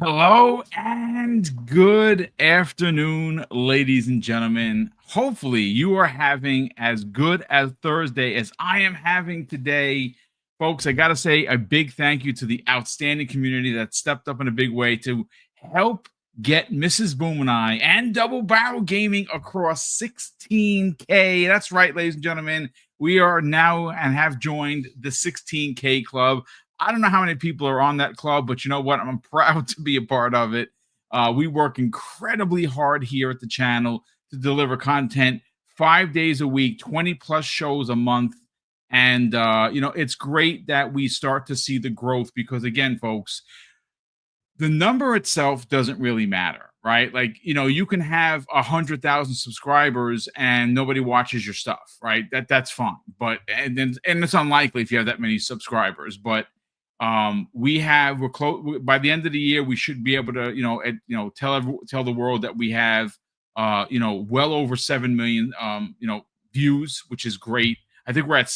Hello and good afternoon, ladies and gentlemen. Hopefully, you are having as good as Thursday as I am having today. Folks, I got to say a big thank you to the outstanding community that stepped up in a big way to help get Mrs. Boom and I and Double Barrel Gaming across 16K. That's right, ladies and gentlemen. We are now and have joined the 16K club. I don't know how many people are on that club, but you know what? I'm proud to be a part of it. We work incredibly hard here at the channel to deliver content 5 days a week, 20 plus shows a month. And, it's great that we start to see the growth because, again, folks, the number itself doesn't really matter, right? Like, you can have 100,000 subscribers and nobody watches your stuff, right? That's fine. But, and it's unlikely if you have that many subscribers, but we're close by the end of the year. We should be able to, tell the world that we have, well over 7 million, views, which is great. I think we're at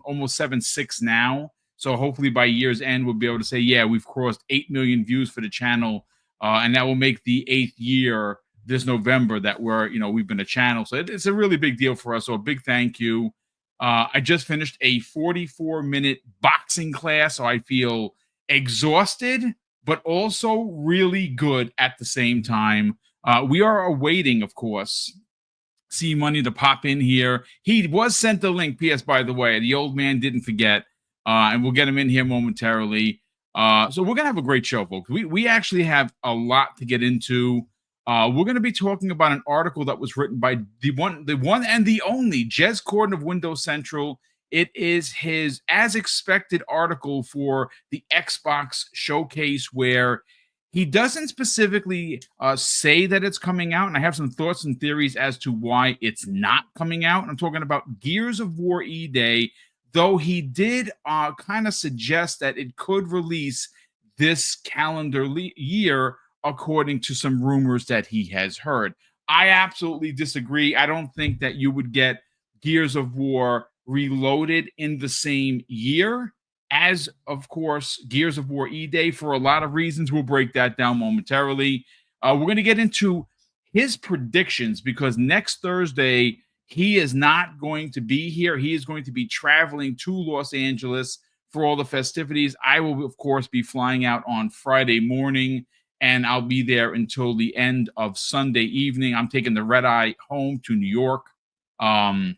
almost 7.6 now. So hopefully by year's end, we'll be able to say, yeah, we've crossed 8 million views for the channel. And that will make the 8th year this November that we've been a channel. So it's a really big deal for us. So a big thank you. I just finished a 44-minute boxing class, so I feel exhausted, but also really good at the same time. We are awaiting, of course, C Money to pop in here. He was sent the link, P.S. by the way. The old man didn't forget, and we'll get him in here momentarily. So we're going to have a great show, folks. We actually have a lot to get into. We're going to be talking about an article that was written by the one and the only Jez Corden of Windows Central. It is his as expected article for the Xbox showcase, where he doesn't specifically say that it's coming out, and I have some thoughts and theories as to why it's not coming out. I'm talking about Gears of War E-Day, though he did kind of suggest that it could release this calendar year, according to some rumors that he has heard. I absolutely disagree. I don't think that you would get Gears of War Reloaded in the same year as, of course, Gears of War E-Day for a lot of reasons. We'll break that down momentarily. We're going to get into his predictions because next Thursday, he is not going to be here. He is going to be traveling to Los Angeles for all the festivities. I will, of course, be flying out on Friday morning, and I'll be there until the end of Sunday evening. I'm taking the red eye home to New York. So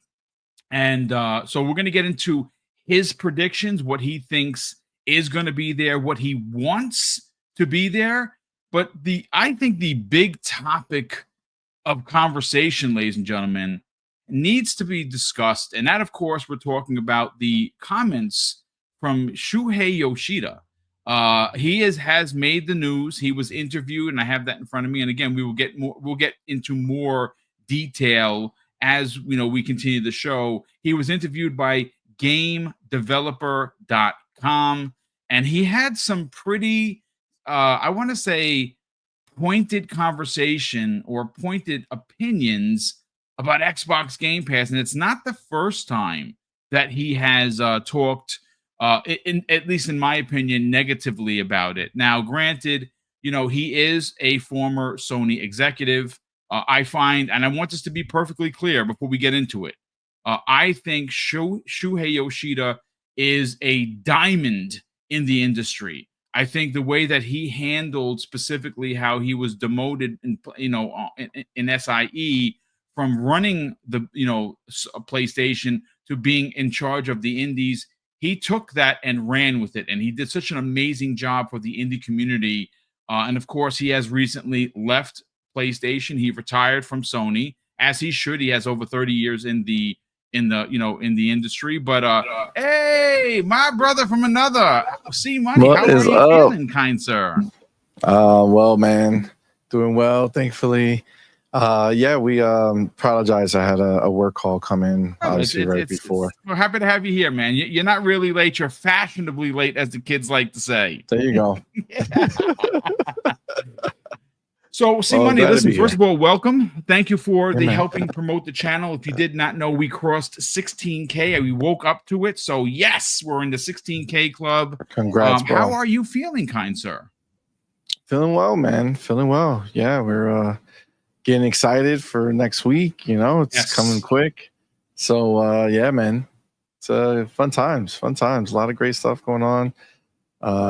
we're going to get into his predictions, what he thinks is going to be there, what he wants to be there. But I think the big topic of conversation, ladies and gentlemen, needs to be discussed. And that, of course, we're talking about the comments from Shuhei Yoshida. He has made the news. He was interviewed, and I have that in front of me. And again, we'll get into more detail as we continue the show. He was interviewed by GameDeveloper.com, and he had some pretty, I want to say, pointed conversation or pointed opinions about Xbox Game Pass. And it's not the first time that he has talked, at least in my opinion, negatively about it. Now, granted, he is a former Sony executive. I find, and I want this to be perfectly clear before we get into it, I think Shuhei Yoshida is a diamond in the industry. I think the way that he handled specifically how he was demoted in SIE from running the PlayStation to being in charge of the indies, he took that and ran with it, and he did such an amazing job for the indie community. And of course, he has recently left PlayStation. He retired from Sony, as he should. He has over 30 years in the industry. But hey, my brother from another, C Money, how are you feeling, kind sir? Well, man, doing well, thankfully. We apologize. I had a work call come in obviously before. We're happy to have you here, man. You're not really late. You're fashionably late, as the kids like to say. There you go. So, C Money, listen, first of all, welcome. Thank you for helping promote the channel. If you did not know, we crossed 16K. We woke up to it. So, yes, we're in the 16K club. Congrats, bro. How are you feeling, kind sir? Feeling well, man. Feeling well. Yeah, we're getting excited for next week. You know, it's coming quick. So yeah, man. It's fun times. Fun times. A lot of great stuff going on.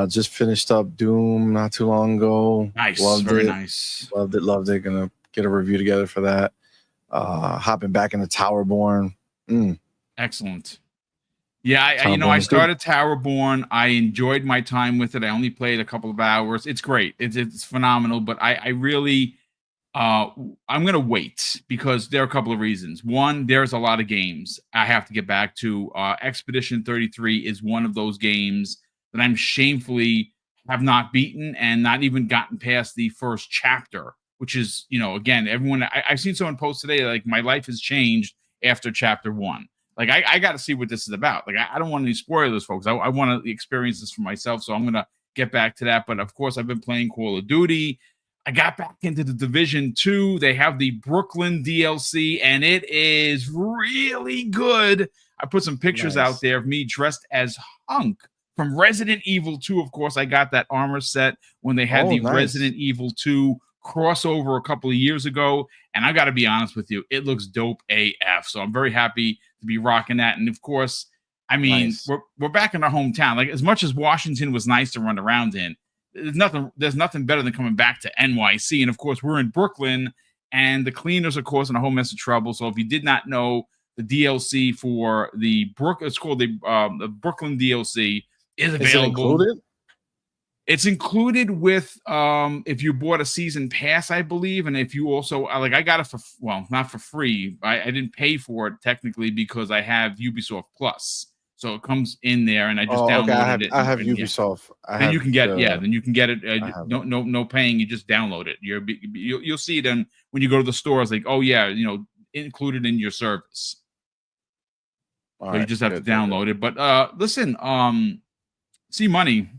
Just finished up Doom not too long ago. Nice. Loved Nice. Loved it. Gonna get a review together for that. Hopping back into Towerborn. Excellent. Yeah, I started Towerborn. I enjoyed my time with it. I only played a couple of hours. It's great. It's phenomenal. But I really, I'm gonna wait because there are a couple of reasons. One, there's a lot of games I have to get back to. Expedition 33 is one of those games that I'm shamefully have not beaten and not even gotten past the first chapter. Which is, again, everyone. I've seen someone post today like my life has changed after chapter 1. Like, I got to see what this is about. Like, I don't want any spoilers, folks. I want to experience this for myself. So I'm going to get back to that. But of course, I've been playing Call of Duty. I got back into the Division 2. They have the Brooklyn DLC, and it is really good. I put some pictures out there of me dressed as Hunk from Resident Evil 2. Of course, I got that armor set when they had Resident Evil 2 crossover a couple of years ago. And I got to be honest with you, it looks dope AF. So I'm very happy to be rocking that. And of course, I mean, we're back in our hometown. Like, as much as Washington was nice to run around in, there's nothing better than coming back to NYC. And of course, we're in Brooklyn, and the cleaners are causing a whole mess of trouble. So if you did not know, the DLC for it's called the Brooklyn DLC is available. Is it included? It's included with if you bought a season pass, I believe, and if you also I got it for not for free. I didn't pay for it technically because I have Ubisoft Plus, so it comes in there, and I just downloaded it. I have Ubisoft. Then you can get then you can get it. No paying. You just download it. You'll see it when you go to the stores. Like, oh yeah, included in your service. So you just have to download it. But listen, see money.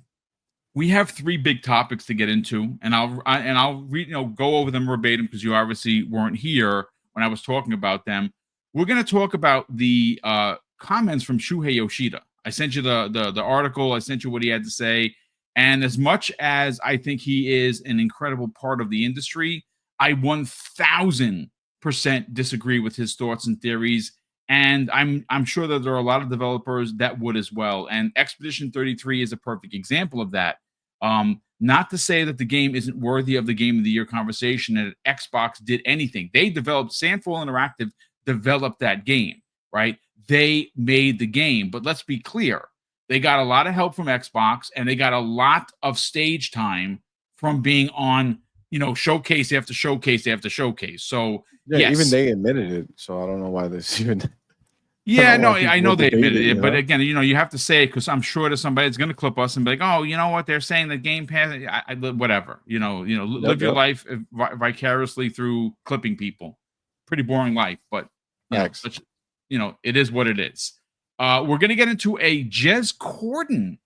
We have 3 big topics to get into, and I'll read, go over them verbatim because you obviously weren't here when I was talking about them. We're going to talk about the comments from Shuhei Yoshida. I sent you the article. I sent you what he had to say. And as much as I think he is an incredible part of the industry, I 1000% disagree with his thoughts and theories. And I'm sure that there are a lot of developers that would as well. And Expedition 33 is a perfect example of that. Not to say that the game isn't worthy of the Game of the Year conversation and that Xbox did anything. They developed, Sandfall Interactive developed that game, right? They made the game. But let's be clear. They got a lot of help from Xbox, and they got a lot of stage time from being on, showcase after showcase after showcase. So, yes. Even they admitted it. So I don't know why this even... Yeah, no, I know they admitted it, but again, you have to say it because I'm sure that somebody's going to clip us and be like, "Oh, you know what? They're saying that Game Pass, whatever." Live your life vicariously through clipping people. Pretty boring life, but it is what it is. We're going to get into a Jez Corden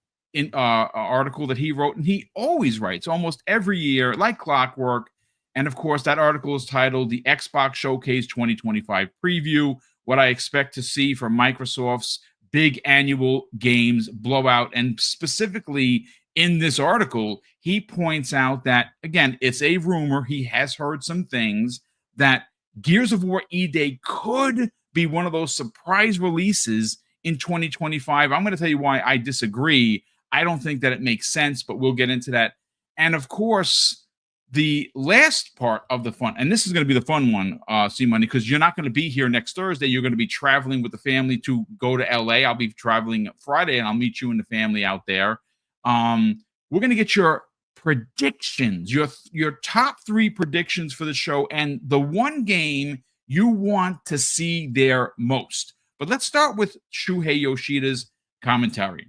article that he wrote, and he always writes almost every year, like clockwork. And of course, that article is titled "The Xbox Showcase 2025 Preview." What I expect to see from Microsoft's big annual games blowout. And specifically in this article, he points out that, again, it's a rumor. He has heard some things that Gears of War E-Day could be one of those surprise releases in 2025. I'm going to tell you why I disagree. I don't think that it makes sense, but we'll get into that. And of course, the last part of the fun, and this is going to be the fun one, C-Money, because you're not going to be here next Thursday. You're going to be traveling with the family to go to LA. I'll be traveling Friday, and I'll meet you and the family out there. We're going to get your predictions, your top 3 predictions for the show, and the one game you want to see there most. But let's start with Shuhei Yoshida's commentary.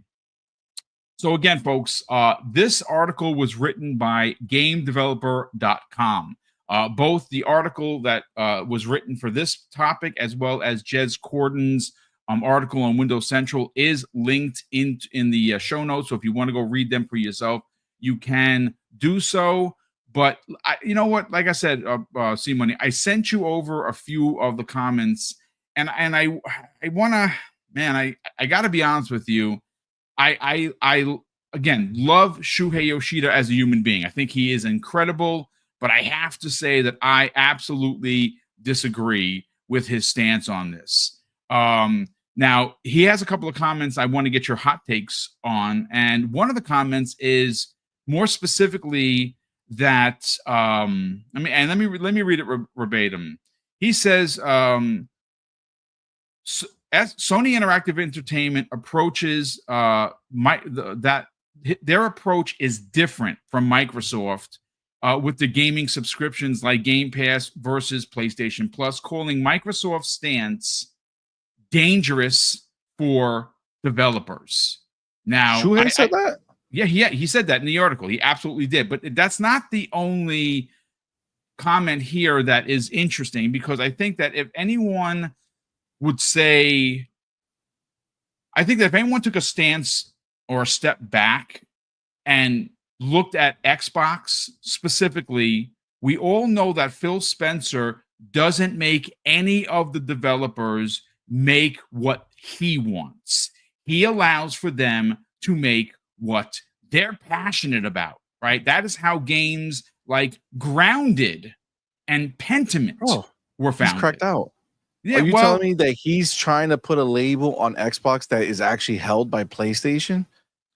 So again, folks, this article was written by GameDeveloper.com. Both the article that was written for this topic as well as Jez Corden's article on Windows Central is linked in the show notes. So if you want to go read them for yourself, you can do so. But you know what? Like I said, C-Money, I sent you over a few of the comments, and I want to, man, I got to be honest with you. I again, love Shuhei Yoshida as a human being. I think he is incredible, but I have to say that I absolutely disagree with his stance on this. Now, he has a couple of comments I want to get your hot takes on. And one of the comments is more specifically that, let me read it verbatim. He says, as Sony Interactive Entertainment approaches their approach is different from Microsoft with the gaming subscriptions like Game Pass versus PlayStation Plus, calling Microsoft's stance dangerous for developers. Now, Shuhei said that? Yeah, he said that in the article. He absolutely did. But that's not the only comment here that is interesting, because I think that if anyone would say, I think that if anyone took a stance or a step back and looked at Xbox specifically, we all know that Phil Spencer doesn't make any of the developers make what he wants. He allows for them to make what they're passionate about, right? That is how games like Grounded and Pentiment were founded. He's cracked out. Yeah, are you telling me that he's trying to put a label on Xbox that is actually held by PlayStation?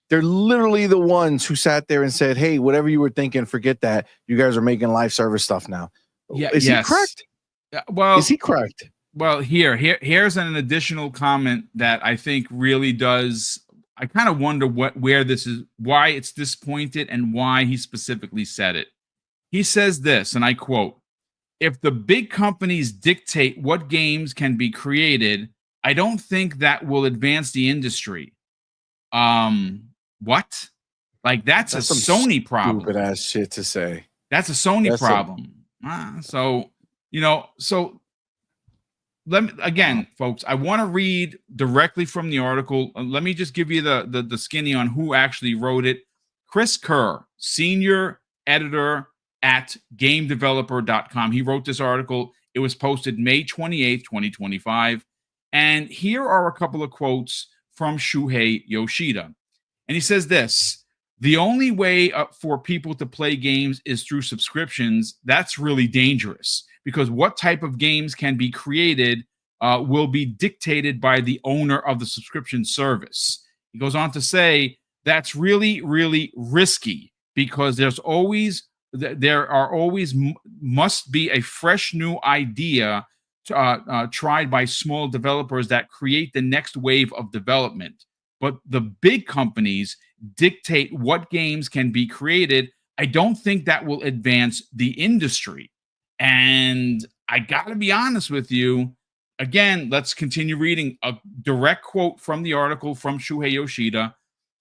They're literally the ones who sat there and said, hey, whatever you were thinking, forget that. You guys are making live service stuff now. Yeah, is he correct? Well, is he correct? Well, here's an additional comment that I think really does. I kind of wonder where this is, why it's disappointed, and why he specifically said it. He says this, and I quote, "If the big companies dictate what games can be created, I don't think that will advance the industry." What? Like that's a Sony problem. Stupid ass shit to say. That's a Sony problem. So let me again, folks. I want to read directly from the article. Let me just give you the skinny on who actually wrote it. Chris Kerr, senior editor at GameDeveloper.com. He wrote this article. It was posted May 28th, 2025. And here are a couple of quotes from Shuhei Yoshida. And he says this: "The only way for people to play games is through subscriptions. That's really dangerous, because what type of games can be created will be dictated by the owner of the subscription service." He goes on to say that's really, really risky, because there always must be a fresh new idea tried by small developers that create the next wave of development. But the big companies dictate what games can be created. I don't think that will advance the industry. And I got to be honest with you. Again, let's continue reading a direct quote from the article from Shuhei Yoshida.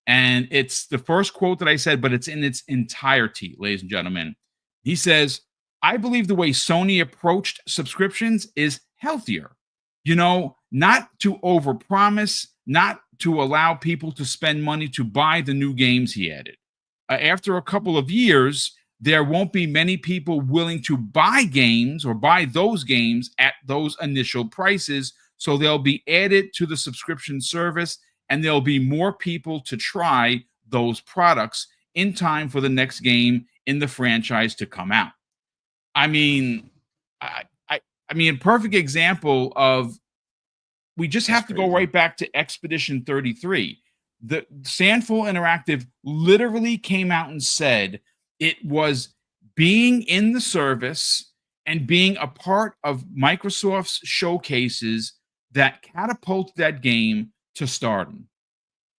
And it's the first quote that I said, but it's in its entirety, ladies and gentlemen. He says, "I believe the way Sony approached subscriptions is healthier. Not to overpromise, not to allow people to spend money to buy the new games," he added. "After a couple of years, there won't be many people willing to buy games or buy those games at those initial prices. So they'll be added to the subscription service, and there'll be more people to try those products in time for the next game in the franchise to come out." I mean, a perfect example of, we just have to go right back to Expedition 33. The Sandful Interactive literally came out and said it was being in the service and being a part of Microsoft's showcases that catapulted that game to stardom,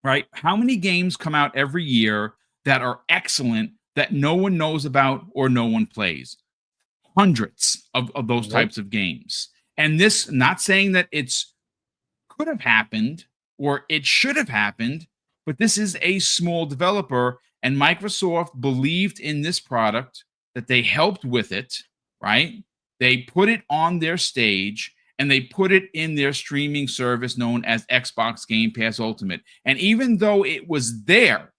right? How many games come out every year that are excellent that no one knows about or no one plays? Hundreds of those types of games. And this, not saying that it's could have happened or it should have happened, but this is a small developer, and Microsoft believed in this product, that they helped with it, right? They put it on their stage and they put it in their streaming service known as Xbox Game Pass Ultimate. And even though it was there,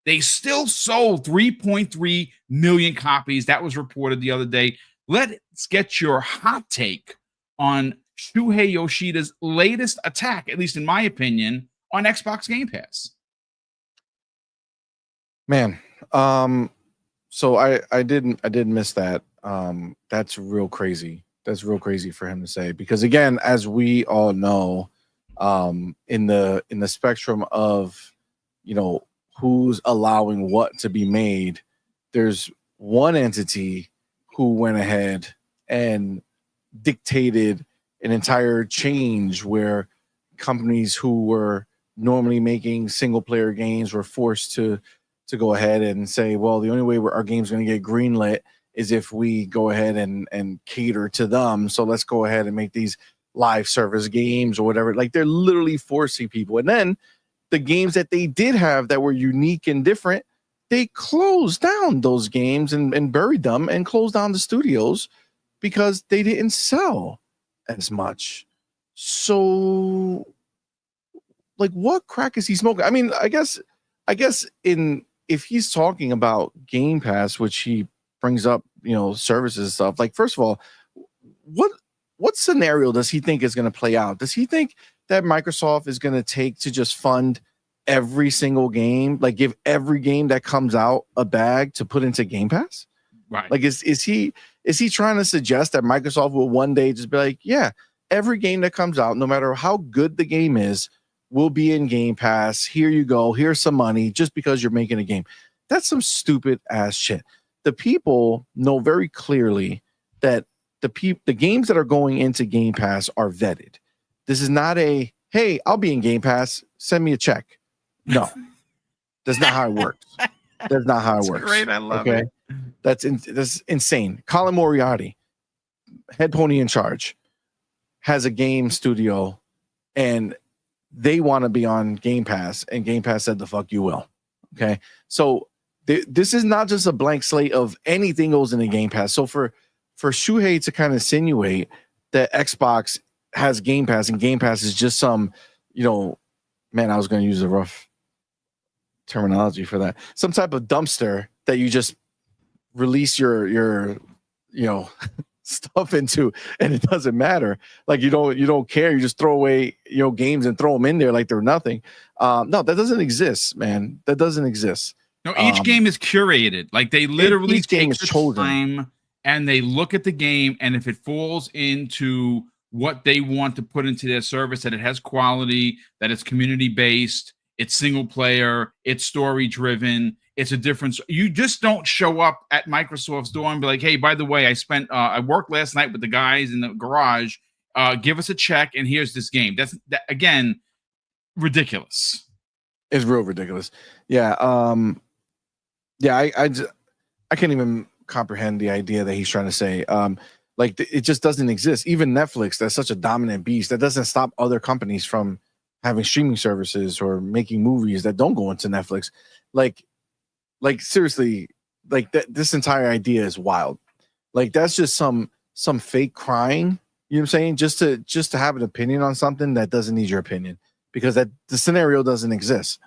they still sold 3.3 million copies. That was reported the other day. Let's get your hot take on Shuhei Yoshida's latest attack, at least in my opinion, on Xbox Game Pass. Man, so I didn't miss that. That's real crazy. That's real crazy for him to say, because again, as we all know, in the spectrum of, you know, who's allowing what to be made, there's one entity who went ahead and dictated an entire change where companies who were normally making single player games were forced to go ahead and say, well, the only way our game's going to get greenlit is if we go ahead and cater to them. So let's go ahead and make these live service games or whatever. Like, they're literally forcing people. And then the games that they did have that were unique and different, they closed down those games and buried them and closed down the studios because they didn't sell as much. So, like, what crack is he smoking? I mean, I guess if he's talking about Game Pass, which he brings up, you know, services and stuff, like, first of all, what scenario does he think is going to play out? Does he think that Microsoft is going to take to just fund every single game, like give every game that comes out a bag to put into Game Pass? Right. Like, is he trying to suggest that Microsoft will one day just be like, yeah, every game that comes out, no matter how good the game is, will be in Game Pass. Here you go. Here's some money just because you're making a game. That's some stupid ass shit. The people know very clearly that the games that are going into Game Pass are vetted. This is not a, hey, I'll be in Game Pass, send me a check. No, that's not how it works. That's not how it works. Great, I love it. That's insane. Colin Moriarty, head pony in charge, has a game studio, and they want to be on Game Pass, and Game Pass said, the fuck you will. Okay, so this is not just a blank slate of anything goes into Game Pass. So for Shuhei to kind of insinuate that Xbox has Game Pass and Game Pass is just some, you know, man, I was going to use a rough terminology for that, some type of dumpster that you just release your you know stuff into, and it doesn't matter. Like, you don't care. You just throw away, you know, games and throw them in there like they're nothing. No, that doesn't exist, man. That doesn't exist. No, each game is curated. Like, they literally take the chosen time and they look at the game, and if it falls into what they want to put into their service, that it has quality, that it's community based, it's single player, it's story driven, it's a difference. You just don't show up at Microsoft's door and be like, hey, by the way, I worked last night with the guys in the garage. Give us a check, and here's this game. That's again, ridiculous. It's real ridiculous. Yeah. I can't even comprehend the idea that he's trying to say. Like, it just doesn't exist. Even Netflix, that's such a dominant beast, that doesn't stop other companies from having streaming services or making movies that don't go into Netflix. Like seriously, like this entire idea is wild. Like, that's just some fake crying. You know what I'm saying? Just to have an opinion on something that doesn't need your opinion, because the scenario doesn't exist,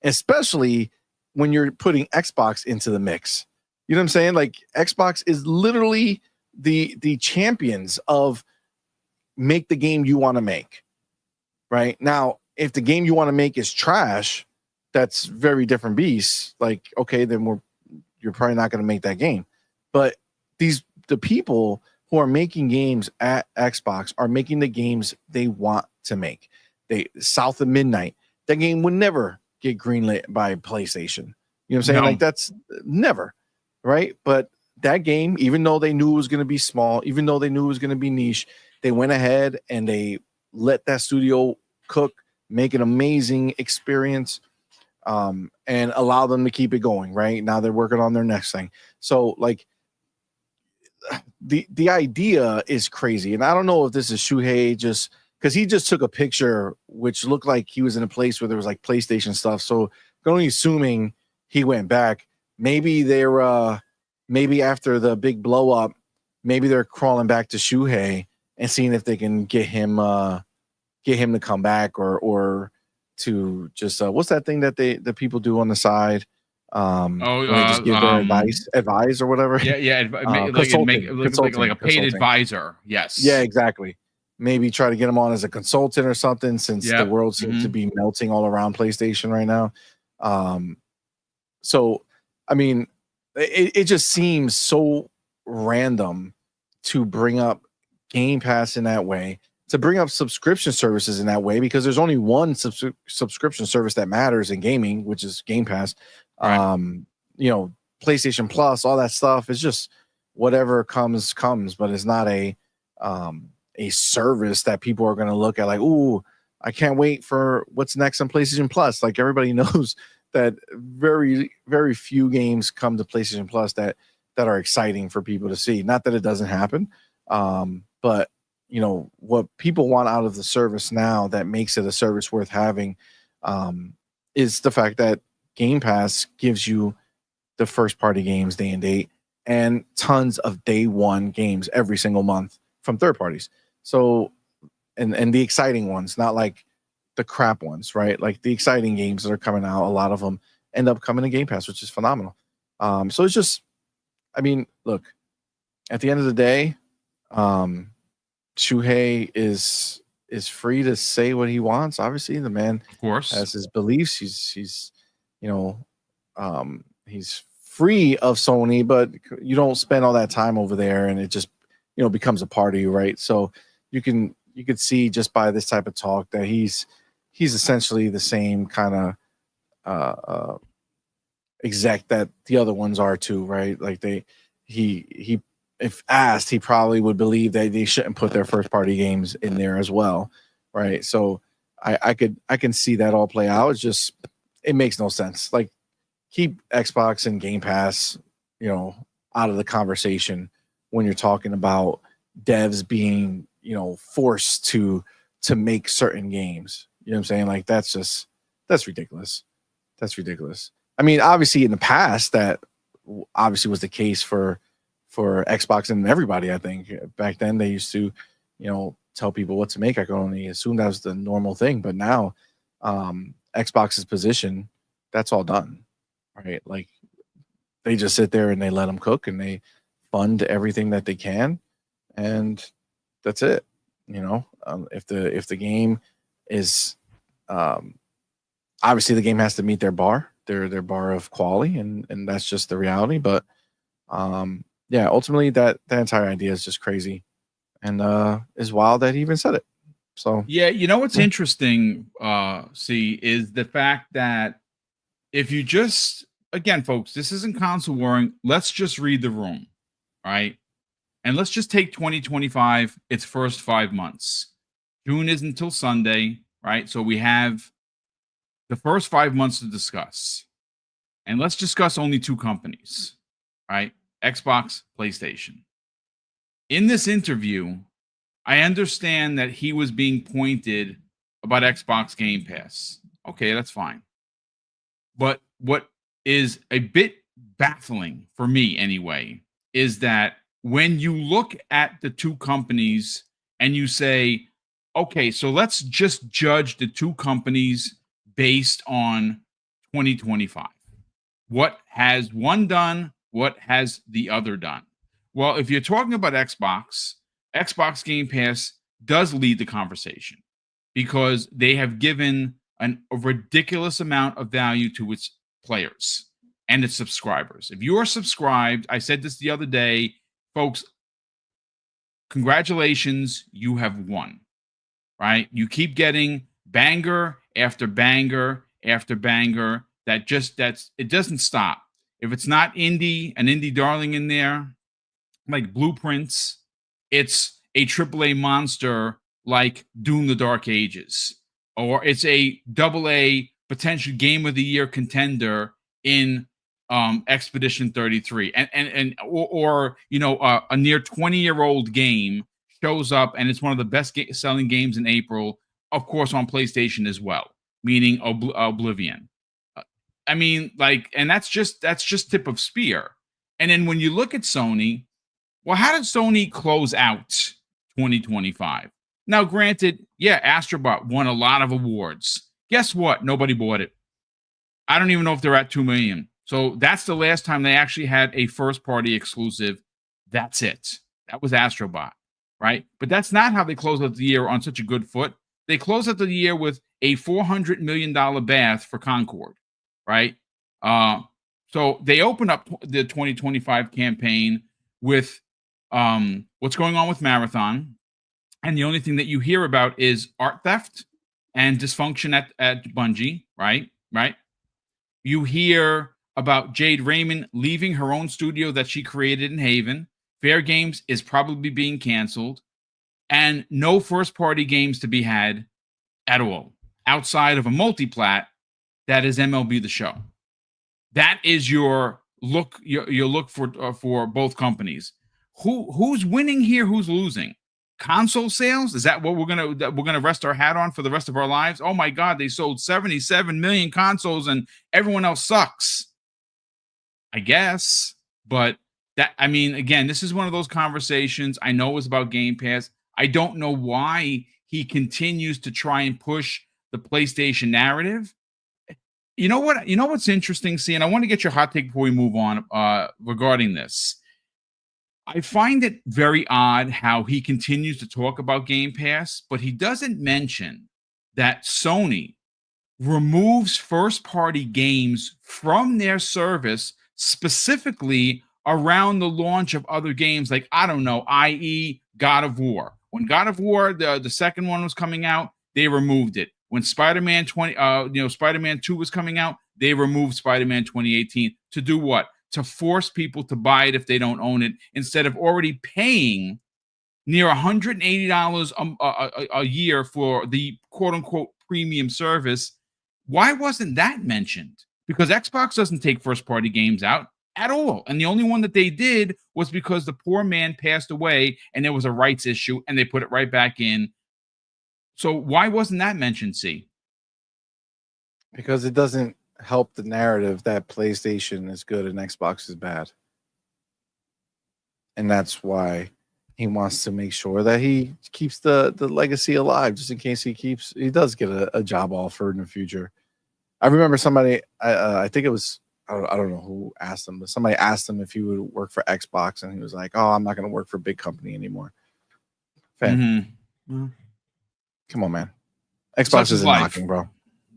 especially when you're putting Xbox into the mix. You know what I'm saying? Like, Xbox is literally the champions of make the game you want to make. Right now, if the game you want to make is trash, that's very different beast. Like, okay, then you're probably not going to make that game. But the people who are making games at Xbox are making the games they want to make. South of Midnight, that game would never get greenlit by PlayStation. You know what I'm saying? No. Like, that's never, right? But that game, even though they knew it was going to be small, even though they knew it was going to be niche, they went ahead and they let that studio cook, make an amazing experience, and allow them to keep it going. Right now, they're working on their next thing. So, like, the idea is crazy, and I don't know if this is Shuhei just because he just took a picture which looked like he was in a place where there was like PlayStation stuff. So, only assuming he went back. Maybe they're maybe after the big blow up, maybe they're crawling back to Shuhei and seeing if they can get him to come back or to just what's that thing that the people do on the side? Just give their advice or whatever. Yeah. Make it look like a paid advisor. Yes. Yeah, exactly. Maybe try to get him on as a consultant or something, since the world seems to be melting all around PlayStation right now. So I mean, it just seems so random to bring up Game Pass in that way, to bring up subscription services in that way, because there's only one subscription service that matters in gaming, which is Game Pass. Right. You know, PlayStation Plus, all that stuff is just whatever comes, but it's not a service that people are going to look at like, ooh, I can't wait for what's next on PlayStation Plus. Like, everybody knows that very, very few games come to PlayStation Plus that are exciting for people to see. Not that it doesn't happen, but you know what people want out of the service now that makes it a service worth having is the fact that Game Pass gives you the first party games day and date and tons of day one games every single month from third parties. So, and the exciting ones, not like the crap ones, right? Like the exciting games that are coming out, a lot of them end up coming to Game Pass, which is phenomenal. So it's just, I mean, look, at the end of the day, Shuhei is free to say what he wants. Obviously, the man, of course, has his beliefs. He's you know, he's free of Sony, but you don't spend all that time over there, and it just, you know, becomes a part of you, right? So you could see just by this type of talk that he's essentially the same kind of exec that the other ones are too, right? Like he if asked, he probably would believe that they shouldn't put their first party games in there as well, right? So I can see that all play out. It's just, it makes no sense. Like, keep Xbox and Game Pass, you know, out of the conversation when you're talking about devs being, you know, forced to make certain games. You know what I'm saying? Like, that's ridiculous. That's ridiculous. I mean, obviously in the past that obviously was the case for Xbox and everybody. I think back then they used to, you know, tell people what to make. I could only assume that was the normal thing. But now, Xbox's position, that's all done, right? Like, they just sit there and they let them cook and they fund everything that they can, and that's it. You know, if the game is, obviously the game has to meet their bar, their bar of quality, and that's just the reality. But yeah, ultimately that entire idea is just crazy, and is wild that he even said it. So yeah, you know what's interesting, see, is the fact that if you just, again, folks, this isn't console warring. Let's just read the room, right? And let's just take 2025, its first 5 months. June is until Sunday, right? So we have the first 5 months to discuss. And let's discuss only two companies, right? Xbox, PlayStation. In this interview, I understand that he was being pointed about Xbox Game Pass. Okay, that's fine. But what is a bit baffling for me anyway is that when you look at the two companies and you say, okay, so let's just judge the two companies based on 2025. What has one done? What has the other done? Well, if you're talking about Xbox Game Pass does lead the conversation because they have given a ridiculous amount of value to its players and its subscribers. If you are subscribed, I said this the other day, folks, congratulations, you have won, right? You keep getting banger after banger after banger. It doesn't stop. If it's not an indie darling in there, like Blueprints, it's a AAA monster like Doom: The Dark Ages, or it's a AA potential Game of the Year contender in Expedition 33, or you know, a near 20-year-old game shows up and it's one of the best selling games in April, of course, on PlayStation as well, meaning Oblivion. I mean, like, and that's just tip of spear. And then when you look at Sony, well, how did Sony close out 2025? Now, granted, yeah, Astrobot won a lot of awards. Guess what? Nobody bought it. I don't even know if they're at 2 million. So that's the last time they actually had a first-party exclusive. That's it. That was Astrobot, right? But that's not how they closed out the year on such a good foot. They closed out the year with a $400 million bath for Concord, right? So they open up the 2025 campaign with what's going on with Marathon. And the only thing that you hear about is art theft and dysfunction at Bungie, right? Right. You hear about Jade Raymond leaving her own studio that she created in Haven. Fair Games is probably being canceled, and no first party games to be had at all outside of a multiplat that is MLB The Show. That is your look. Your look for both companies. Who's winning here? Who's losing? Console sales? Is that what we're gonna rest our hat on for the rest of our lives? Oh my God, they sold 77 million consoles and everyone else sucks. I guess, but that, I mean, again, this is one of those conversations. I know it's about Game Pass. I don't know why he continues to try and push the PlayStation narrative. You know what? You know what's interesting, see, and I want to get your hot take before we move on regarding this. I find it very odd how he continues to talk about Game Pass, but he doesn't mention that Sony removes first-party games from their service specifically around the launch of other games, like, I don't know, i.e. God of War. When God of War, the second one was coming out, they removed it. When Spider-Man 2 was coming out, they removed Spider-Man 2018 to do what? To force people to buy it if they don't own it, instead of already paying near $180 a year for the quote-unquote premium service. Why wasn't that mentioned? Because Xbox doesn't take first-party games out at all. And the only one that they did was because the poor man passed away and there was a rights issue and they put it right back in. So why wasn't that mentioned, C? Because it doesn't help the narrative that PlayStation is good and Xbox is bad. And that's why he wants to make sure that he keeps the legacy alive, just in case he does get a job offer in the future. I remember somebody, I think it was, I don't know who asked him, but somebody asked him if he would work for Xbox, and he was like, "Oh, I'm not going to work for a big company anymore." Fan. Mm-hmm. Come on, man. Xbox isn't knocking, bro.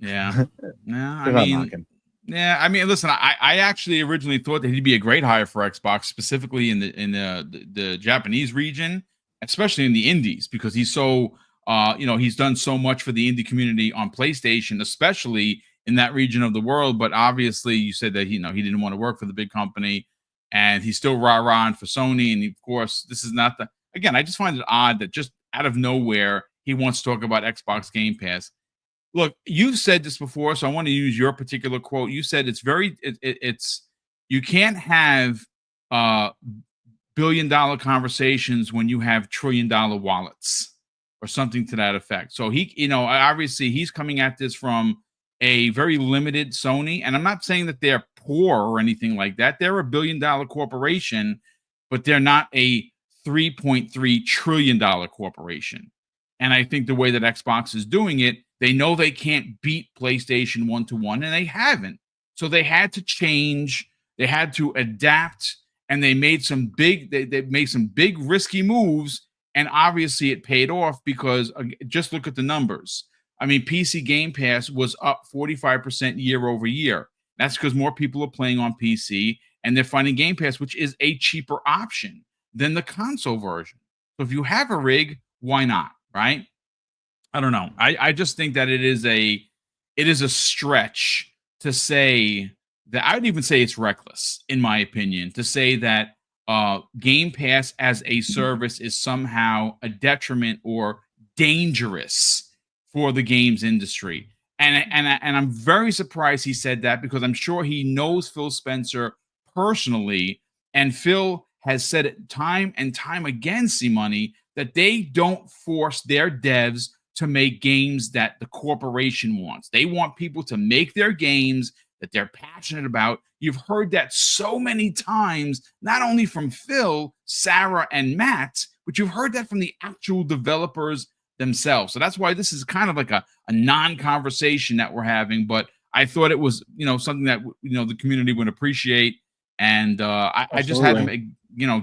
Yeah. I mean, listen, I actually originally thought that he'd be a great hire for Xbox, specifically in the Japanese region, especially in the indies, because he's so he's done so much for the indie community on PlayStation, especially in that region of the world. But obviously, you said that he didn't want to work for the big company, and he's still rah-rahing for Sony. And of course, this is not again, I just find it odd that just out of nowhere he wants to talk about Xbox Game Pass. Look, you've said this before, so I want to use your particular quote. You said it's you can't have billion-dollar conversations when you have trillion-dollar wallets, or something to that effect. So he, obviously he's coming at this from a very limited Sony, and I'm not saying that they're poor or anything like that. They're a billion-dollar corporation, but they're not a $3.3 trillion corporation. And I think the way that Xbox is doing it, they know they can't beat PlayStation 1-to-1, and they haven't. So they had to change, they had to adapt, and they made some big risky moves, and obviously it paid off because just look at the numbers. I mean, PC Game Pass was up 45% year over year. That's because more people are playing on PC, and they're finding Game Pass, which is a cheaper option than the console version. So if you have a rig, why not, right? I don't know. I just think that it is a stretch to say that. I would even say it's reckless, in my opinion, to say that Game Pass as a service is somehow a detriment or dangerous for the games industry. And I'm very surprised he said that, because I'm sure he knows Phil Spencer personally, and Phil has said it time and time again, C-Money, that they don't force their devs to make games that the corporation wants. They want people to make their games that they're passionate about. You've heard that so many times, not only from Phil, Sarah, and Matt, but you've heard that from the actual developers themselves. So that's why this is kind of like a non-conversation that we're having, but I thought it was, something that, the community would appreciate. And I just had to,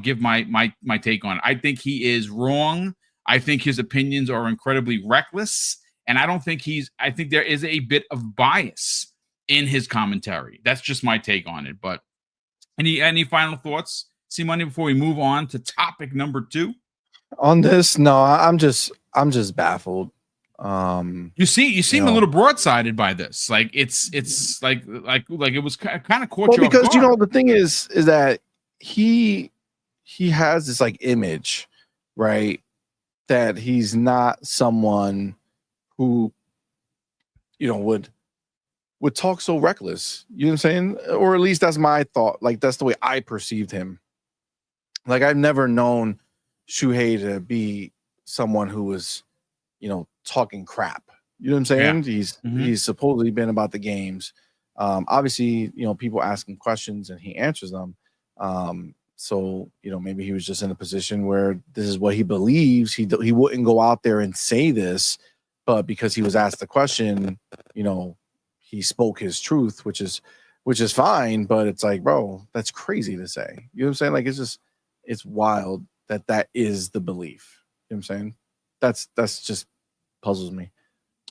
give my take on it. I think he is wrong. I think his opinions are incredibly reckless, and I don't think I think there is a bit of bias in his commentary. That's just my take on it. But any final thoughts, C Money, before we move on to topic number 2? On this, no, I'm just baffled. You seem a little broadsided by this. Like it's like it was kind of caught you off because guard. the thing is that he has this like image, right, that he's not someone who would talk so reckless. You know what I'm saying? Or at least that's my thought. Like that's the way I perceived him. Like I've never known Shuhei to be someone who was, talking crap. You know what I'm saying? Yeah. He's supposedly been about the games. Obviously, people ask him questions and he answers them. So, maybe he was just in a position where this is what he believes. He wouldn't go out there and say this, but because he was asked the question, he spoke his truth, which is fine. But it's like, bro, that's crazy to say. You know what I'm saying? Like it's wild that is the belief. You know what I'm saying? That's just puzzles me.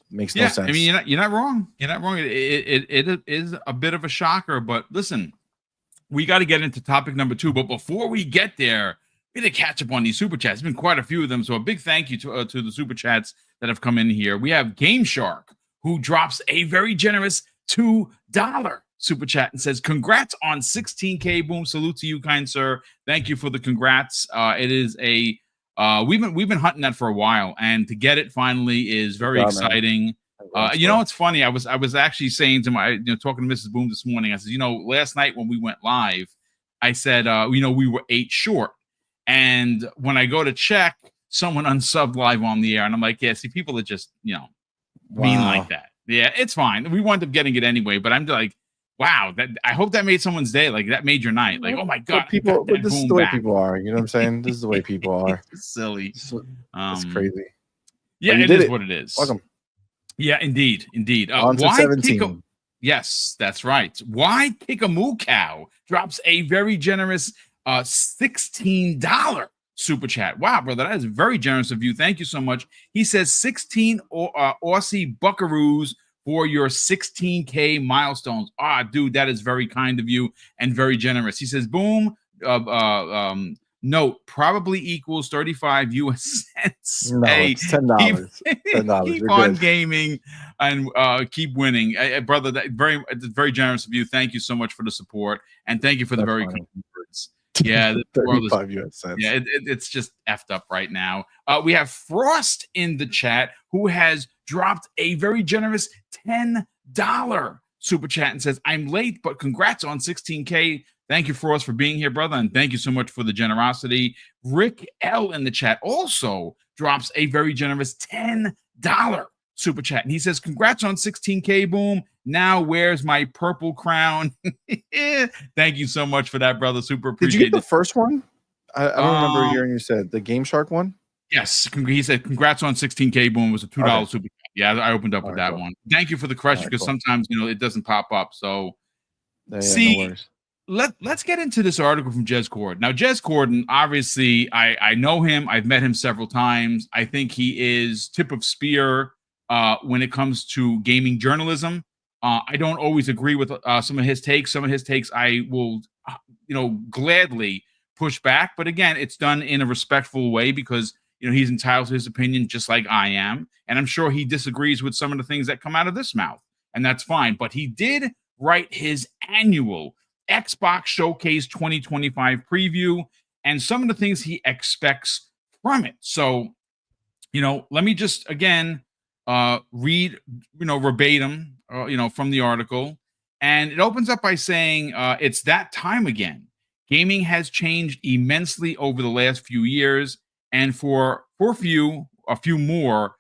Makes no sense. I mean, you're not wrong. You're not wrong. It is a bit of a shocker, but listen, we got to get into topic number 2. But before we get there, we need to catch up on these super chats. There's been quite a few of them, so a big thank you to the super chats that have come in here. We have Game Shark, who drops a very generous $2 super chat and says, "Congrats on 16K, Boom. Salute to you, kind sir. Thank you for the congrats. It is a we've been hunting that for a while, and to get it finally is very exciting." It's funny. I was actually saying to my talking to Mrs. Boom this morning. I said, last night when we went live, I said, we were 8 short, and when I go to check, someone unsubbed live on the air, and I'm like, yeah, see, people are just mean like that. Yeah, it's fine. We wound up getting it anyway, but I'm like, wow, I hope that made someone's day. Like that made your night. Like, oh my god, but this is the way people are. You know what I'm saying? This is the way people are. It's silly. It's crazy. Yeah, it is what it is. Welcome. Yeah, indeed. On to 17. Yes, that's right. Why Kikamoo Cow drops a very generous $16 super chat. Wow, brother, that is very generous of you. Thank you so much. He says 16 Aussie buckaroos for your 16K milestones. Dude, that is very kind of you and very generous. He says, Boom, note, probably equals 35 US cents. No, it's $10. Keep on gaming and keep winning. Brother, it's very generous of you. Thank you so much for the support. And thank you for the very kind words. Yeah, 35 US cents. Yeah, it's just effed up right now. We have Frost in the chat, who has dropped a very generous $10 super chat and says, "I'm late, but congrats on 16K. Thank you, Frost, for being here, brother, and thank you so much for the generosity." Rick L in the chat also drops a very generous $10 super chat, and he says, "Congrats on 16K, Boom. Now where's my purple crown?" Thank you so much for that, brother. Super appreciate it. Did you get the first one? I don't remember hearing you said the Game Shark one. Yes, he said, "Congrats on 16K, Boom." It was a $2 super chat. Yeah, I opened up with that one. Thank you for the question, because sometimes it doesn't pop up. So see. No worries. Let's get into this article from Jez Corden. Now, Jez Corden, obviously, I know him. I've met him several times. I think he is tip of spear when it comes to gaming journalism. I don't always agree with some of his takes. Some of his takes I will, gladly push back. But again, it's done in a respectful way, because he's entitled to his opinion just like I am. And I'm sure he disagrees with some of the things that come out of this mouth, and that's fine. But he did write his annual Xbox Showcase 2025 preview and some of the things he expects from it. So, let me just again read, verbatim, from the article. And it opens up by saying, it's that time again. Gaming has changed immensely over the last few years, and for a few more,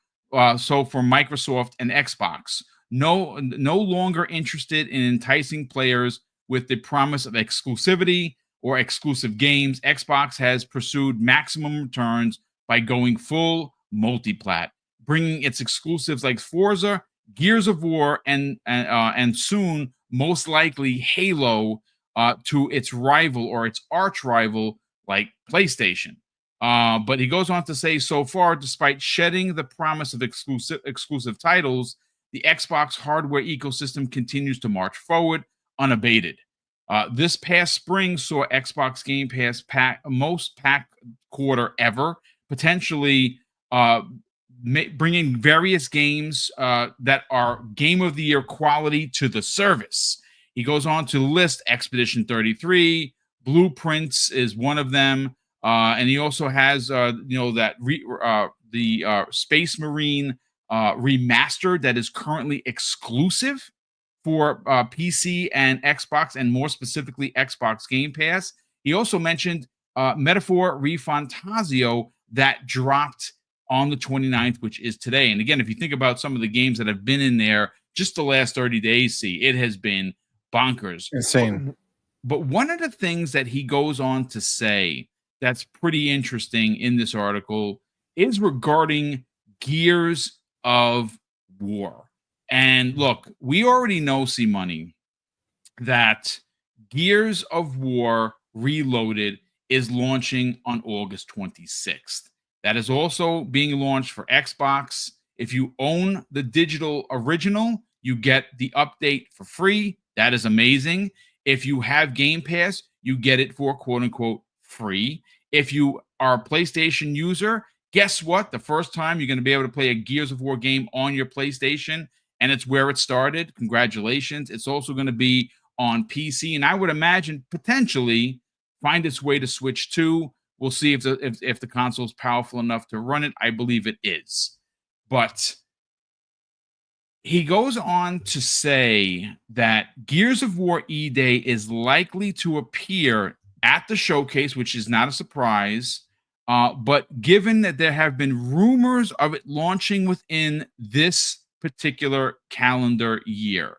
so for Microsoft and Xbox, no longer interested in enticing players with the promise of exclusivity or exclusive games. Xbox has pursued maximum returns by going full multi-plat, bringing its exclusives like Forza, Gears of War, and soon, most likely, Halo to its rival or its arch rival like PlayStation. But he goes on to say, so far, despite shedding the promise of exclusive titles, the Xbox hardware ecosystem continues to march forward unabated. This past spring saw Xbox Game Pass most packed quarter ever, potentially bringing various games that are Game of the Year quality to the service. He goes on to list Expedition 33, Blueprints is one of them, and he also has the Space Marine remastered that is currently exclusive for PC and Xbox, and more specifically Xbox Game Pass. He also mentioned Metaphor Refantasio that dropped on the 29th, which is today. And again, if you think about some of the games that have been in there just the last 30 days, it has been bonkers. Insane. But one of the things that he goes on to say that's pretty interesting in this article is regarding Gears of War. And look, we already know, C-Money, that Gears of War Reloaded is launching on August 26th. That is also being launched for Xbox. If you own the digital original, you get the update for free. That is amazing. If you have Game Pass, you get it for quote unquote free. If you are a PlayStation user, guess what? The first time you're going to be able to play a Gears of War game on your PlayStation, and it's where it started. Congratulations. It's also going to be on PC, and I would imagine potentially find its way to Switch 2. We'll see if the console is powerful enough to run it. I believe it is. But he goes on to say that Gears of War E-Day is likely to appear at the showcase, which is not a surprise. But given that there have been rumors of it launching within this particular calendar year,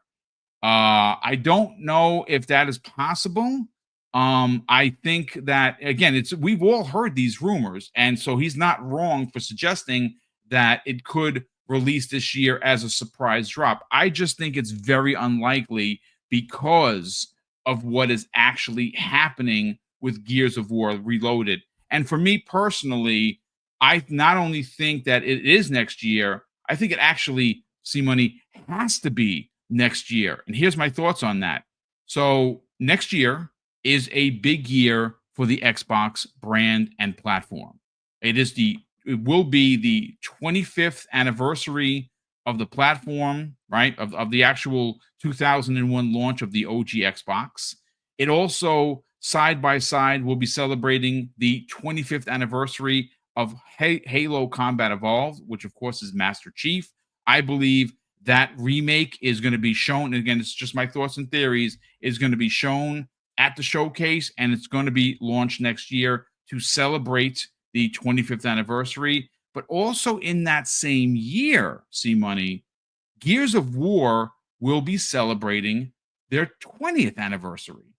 I don't know if that is possible. I think that, again, we've all heard these rumors, and so he's not wrong for suggesting that it could release this year as a surprise drop. I just think it's very unlikely because of what is actually happening with Gears of War Reloaded. And for me personally, I not only think that it is next year, I think it actually, C-Money, has to be next year. And here's my thoughts on that. So next year is a big year for the Xbox brand and platform. It will be the 25th anniversary of the platform, right? Of the actual 2001 launch of the OG Xbox. It also, side by side, will be celebrating the 25th anniversary of Halo Combat Evolved, which of course is Master Chief. I believe that remake is going to be shown, and again, it's just my thoughts and theories, is going to be shown at the showcase, and it's going to be launched next year to celebrate the 25th anniversary. But also in that same year, C-Money, Gears of War will be celebrating their 20th anniversary.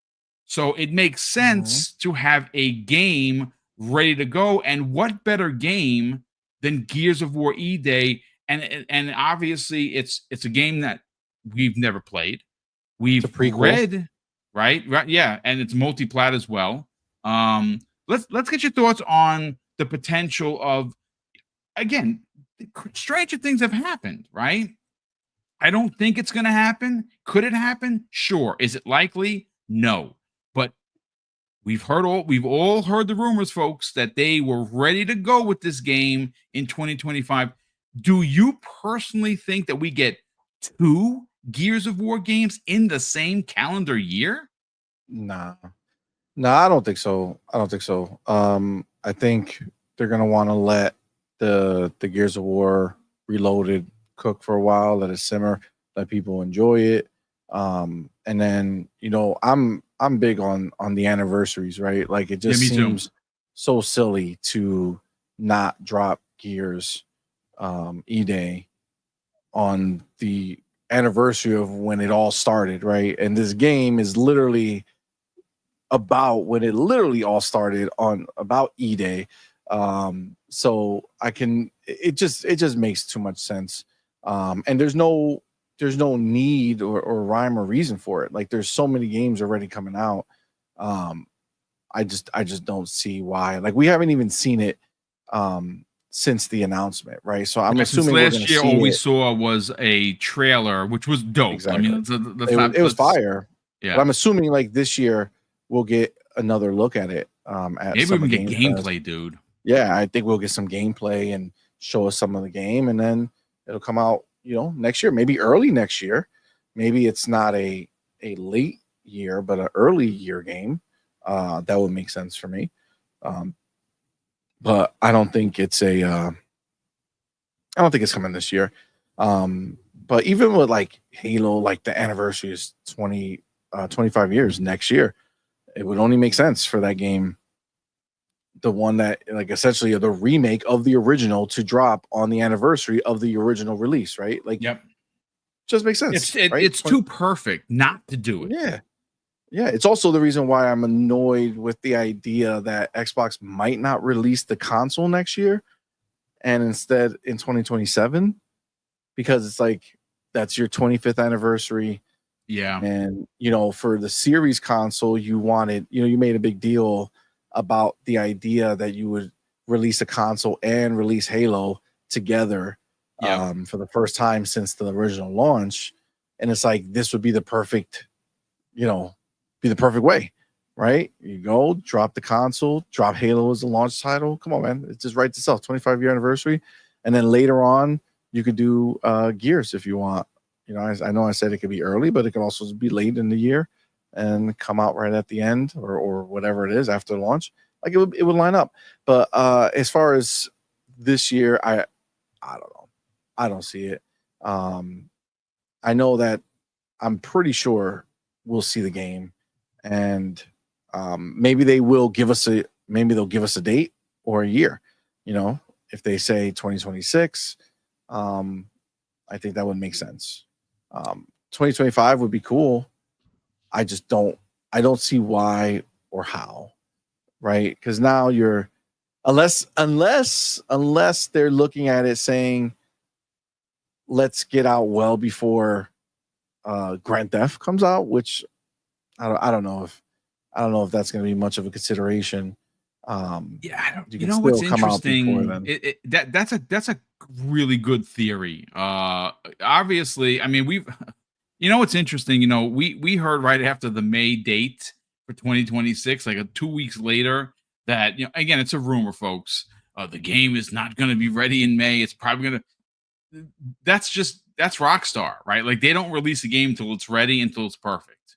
So it makes sense to have a game ready to go. And what better game than Gears of War E-Day? And obviously it's a game that we've never played. We've read, right? Yeah, and it's multi-plat as well. Let's get your thoughts on the potential of, again, stranger things have happened, right? I don't think it's going to happen. Could it happen? Sure. Is it likely? No. But we've all heard the rumors, folks, that they were ready to go with this game in 2025. Do you personally think that we get 2 Gears of War games in the same calendar year? Nah, I don't think so. I think they're gonna want to let the Gears of War Reloaded cook for a while, let it simmer, let people enjoy it. And then, I'm big on the anniversaries, right? Like, it just seems so silly to not drop Gears E-Day on the anniversary of when it all started, right? And this game is literally about when it literally all started, on about E-Day. So it just makes too much sense. And there's no need or rhyme or reason for it. Like, there's so many games already coming out. I just don't see why. Like, we haven't even seen it since the announcement, right? So I'm Since assuming we're going last to year, see all we it. saw was a trailer, which was dope. I Exactly. mean, that's not. It was fire. Yeah. But I'm assuming like this year we'll get another look at it. At Maybe we Summer can get Game Fest. gameplay, dude. Yeah, I think we'll get some gameplay and show us some of the game, and then it'll come out, next year, maybe early next year. Maybe it's not a late year, but an early year game. That would make sense for me. But I don't think it's I don't think it's coming this year. But even with like Halo, like the anniversary is 25 years next year. It would only make sense for that game, the one that like essentially the remake of the original, to drop on the anniversary of the original release, right? Like, yep, just makes sense. Right? It's too perfect not to do it. Yeah. It's also the reason why I'm annoyed with the idea that Xbox might not release the console next year, and instead in 2027, because it's like that's your 25th anniversary. Yeah. And for the series console, you wanted, you made a big deal about the idea that you would release a console and release Halo together for the first time since the original launch. And it's like this would be the perfect, way, right? You go drop the console, drop Halo as a launch title. Come on, man. It just writes itself. 25-year anniversary. And then later on, you could do Gears if you want. I know I said it could be early, but it could also be late in the year and come out right at the end or whatever it is after launch. Like it would line up. But as far as this year, I don't know. I don't see it. I know that I'm pretty sure we'll see the game, and maybe they'll give us a date or a year. If they say 2026, I think that would make sense. 2025 would be cool. I don't see why or how, right? Because now you're unless they're looking at it saying, let's get out well before Grand Theft comes out, which I don't know if that's going to be much of a consideration. What's interesting? That's a really good theory. Obviously, I mean, what's interesting, we heard right after the May date for 2026, like 2 weeks later, that, again, it's a rumor, folks. The game is not going to be ready in May. It's probably going to, that's Rockstar, right? Like they don't release a game until it's ready, until it's perfect.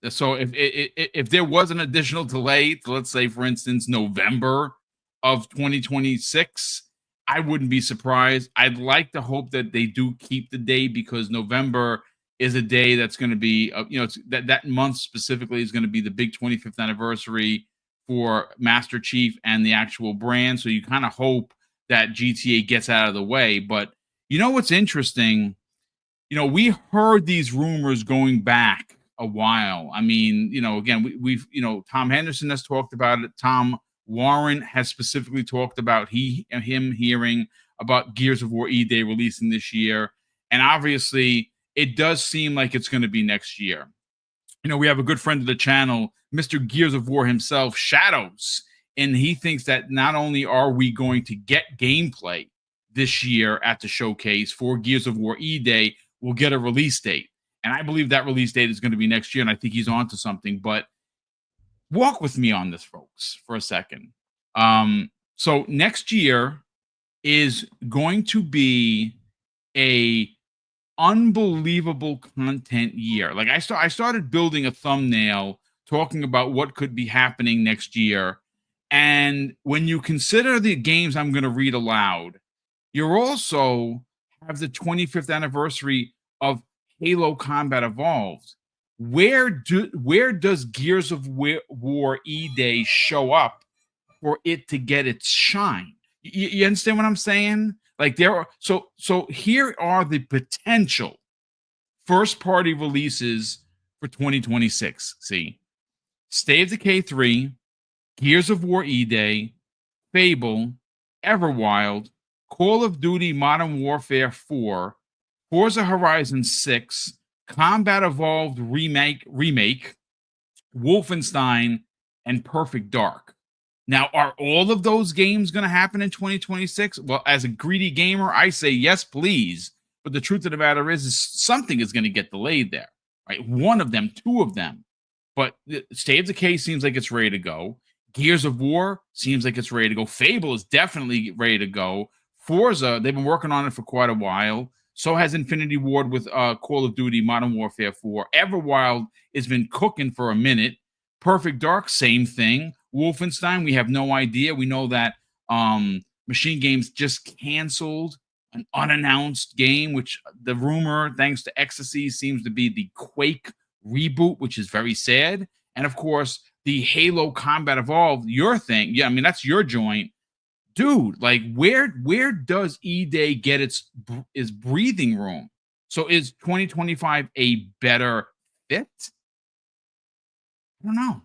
So if there was an additional delay to, let's say, for instance, November of 2026, I wouldn't be surprised. I'd like to hope that they do keep the day, because November is a day that's going to be, that month specifically is going to be the big 25th anniversary for Master Chief and the actual brand. So you kind of hope that GTA gets out of the way. But what's interesting? We heard these rumors going back a while. I mean, again, we've Tom Henderson has talked about it. Tom Warren has specifically talked about him hearing about Gears of War E-Day releasing this year. And obviously, it does seem like it's going to be next year. We have a good friend of the channel, Mr. Gears of War himself, Shadows, and he thinks that not only are we going to get gameplay this year at the showcase for Gears of War E-Day, we'll get a release date. And I believe that release date is going to be next year, and I think he's on to something. But walk with me on this, folks, for a second. So next year is going to be a unbelievable content year. Like I started building a thumbnail talking about what could be happening next year. And when you consider the games I'm going to read aloud, you're also have the 25th anniversary of Halo Combat Evolved. Where does Gears of War E-Day show up for it to get its shine? You understand what I'm saying? Like so here are the potential first party releases for 2026. See, State of Decay 3, Gears of War E-Day, Fable, Everwild, Call of Duty Modern Warfare 4, Forza Horizon 6, Combat Evolved remake, Wolfenstein, and Perfect Dark. Now, are all of those games going to happen in 2026? Well, as a greedy gamer, I say yes, please. But the truth of the matter is something is going to get delayed there, right? One of them, two of them. But State of Decay seems like it's ready to go. Gears of War seems like it's ready to go. Fable is definitely ready to go. Forza, they've been working on it for quite a while. So has Infinity Ward with Call of Duty Modern Warfare 4. Everwild has been cooking for a minute. Perfect Dark, same thing. Wolfenstein, we have no idea. We know that Machine Games just canceled an unannounced game, which the rumor, thanks to Ecstasy, seems to be the Quake reboot, which is very sad. And of course, the Halo Combat Evolved, your thing. Yeah, I mean, that's your joint. Dude, like where does E-Day get its breathing room? So is 2025 a better fit? I don't know.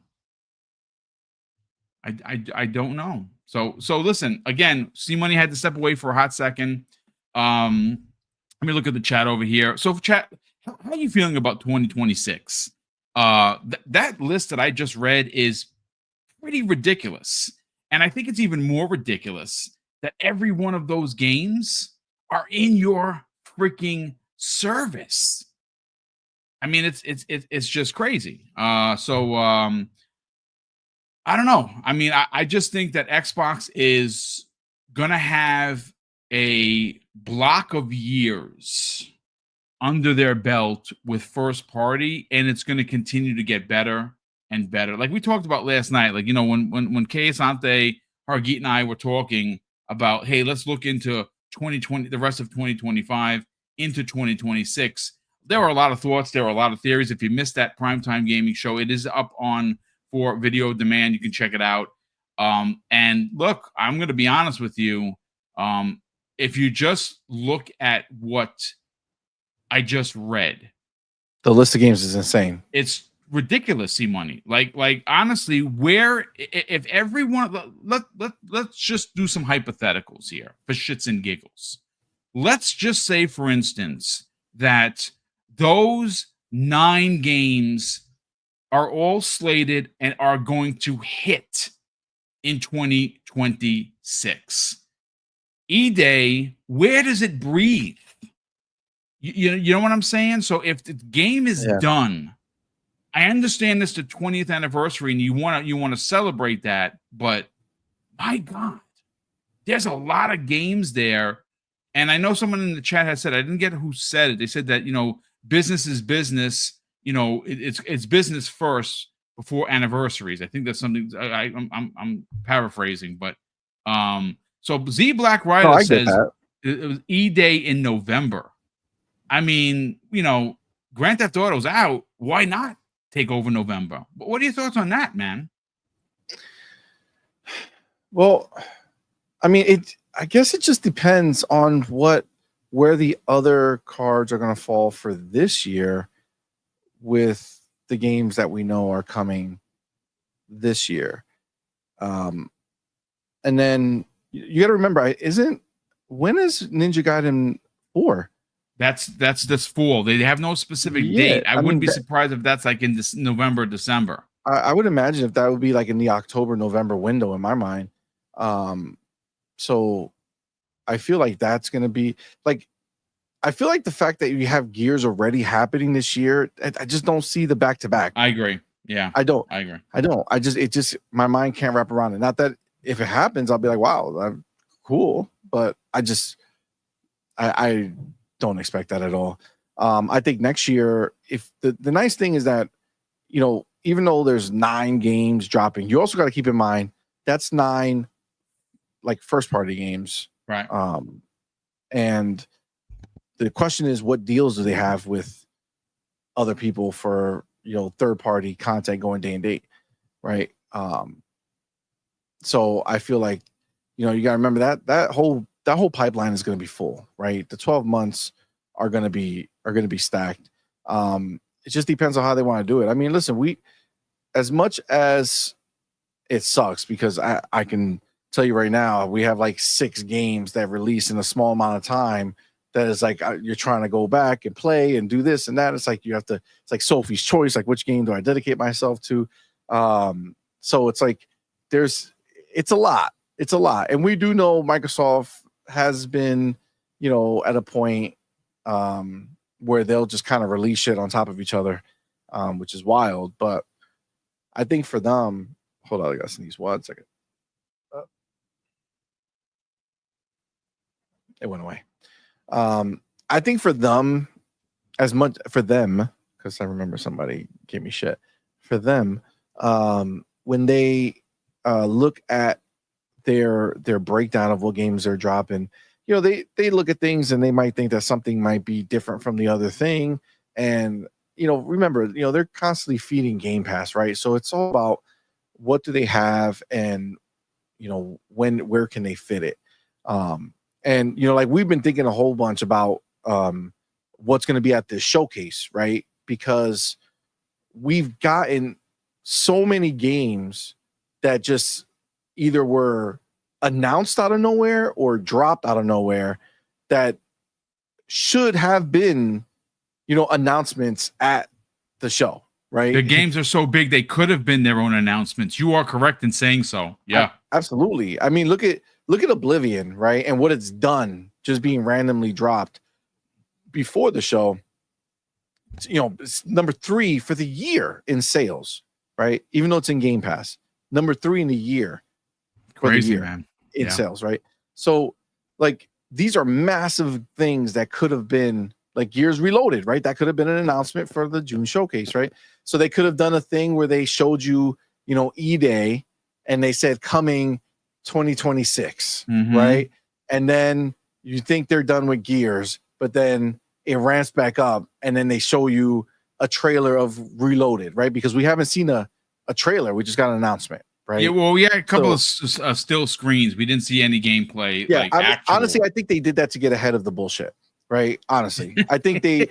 I don't know. So listen, again, C-Money had to step away for a hot second. Let me look at the chat over here. So chat, how are you feeling about 2026? That list that I just read is pretty ridiculous. And I think it's even more ridiculous that every one of those games are in your freaking service. I mean, it's just crazy. I don't know. I mean, I just think that Xbox is going to have a block of years under their belt with first party, and it's going to continue to get better and better. Like we talked about last night, like, you know, when Kay Asante, Hargeet, and I were talking about, hey, let's look into 2020, the rest of 2025 into 2026. There were a lot of thoughts. There were a lot of theories. If you missed that primetime gaming show, it is up on for video demand. You can check it out. And look, I'm going to be honest with you. If you just look at what I just read, the list of games is insane. It's ridiculous. C-Money. Like honestly, where if everyone let's just do some hypotheticals here for shits and giggles. Let's just say, for instance, that those 9 games are all slated and are going to hit in 2026. E-Day, where does it breathe? You know what I'm saying? So if the game is done, I understand this the 20th anniversary and you want to celebrate that, but my God, there's a lot of games there. And I know someone in the chat has said, I didn't get who said it. They said that, you know, business is business. You know, it's business first before anniversaries. I think that's something I'm paraphrasing, but so Z Black Rider says it was E-Day in November. I mean, you know, Grand Theft Auto's out. Why not take over November? But what are your thoughts on that, man? Well, I mean, I guess it just depends on where the other cards are going to fall for this year with the games that we know are coming this year. And then you got to remember, when is Ninja Gaiden 4? That's this fall. They have no specific date. I wouldn't be surprised if that's like in this November, December. I would imagine if that would be like in the October, November window in my mind. So I feel like that's going to be like, I feel like the fact that you have Gears already happening this year, I just don't see the back-to-back. I agree. Yeah. I don't. I agree. I don't. It just, my mind can't wrap around it. Not that if it happens, I'll be like, wow, cool. But I don't expect that at all. I think next year, if the nice thing is that, you know, even though there's 9 games dropping, you also got to keep in mind that's 9 like first party games. Right. And the question is, what deals do they have with other people for, you know, third party content going day and date, right? So I feel like, you know, you got to remember that whole pipeline is going to be full, right? The 12 months are going to be stacked. It just depends on how they want to do it. I mean, listen, as much as it sucks, because I can tell you right now, we have like 6 games that release in a small amount of time. That is like you're trying to go back and play and do this and that. It's like it's like Sophie's Choice. Like, which game do I dedicate myself to? So it's like it's a lot. It's a lot. And we do know Microsoft has been, at a point where they'll just kind of release shit on top of each other, which is wild. But I think for them, hold on, I gotta sneeze 1 second. It went away. I think for them, because I remember somebody gave me shit for them, when they look at their breakdown of what games they're dropping, they look at things and they might think that something might be different from the other thing. And, remember, they're constantly feeding Game Pass, right? So it's all about what do they have and, where can they fit it? And, like we've been thinking a whole bunch about what's going to be at this showcase, right? Because we've gotten so many games that just either were announced out of nowhere or dropped out of nowhere that should have been, announcements at the show, right? The games are so big they could have been their own announcements. You are correct in saying so. Yeah, absolutely. I mean, look at Oblivion, right? And what it's done, just being randomly dropped before the show. It's number 3 for the year in sales, right? Even though it's in Game Pass, number 3 in the year. Crazy, man. In sales, right? So, like, these are massive things that could have been like Gears Reloaded, right? That could have been an announcement for the June showcase, right? So they could have done a thing where they showed you, E-Day, and they said coming 2026, right? And then you think they're done with Gears, but then it ramps back up, and then they show you a trailer of Reloaded, right? Because we haven't seen a trailer. We just got an announcement, right? Yeah, well, we had a couple of still screens. We didn't see any gameplay. Yeah, honestly, I think they did that to get ahead of the bullshit, right? Honestly, I think that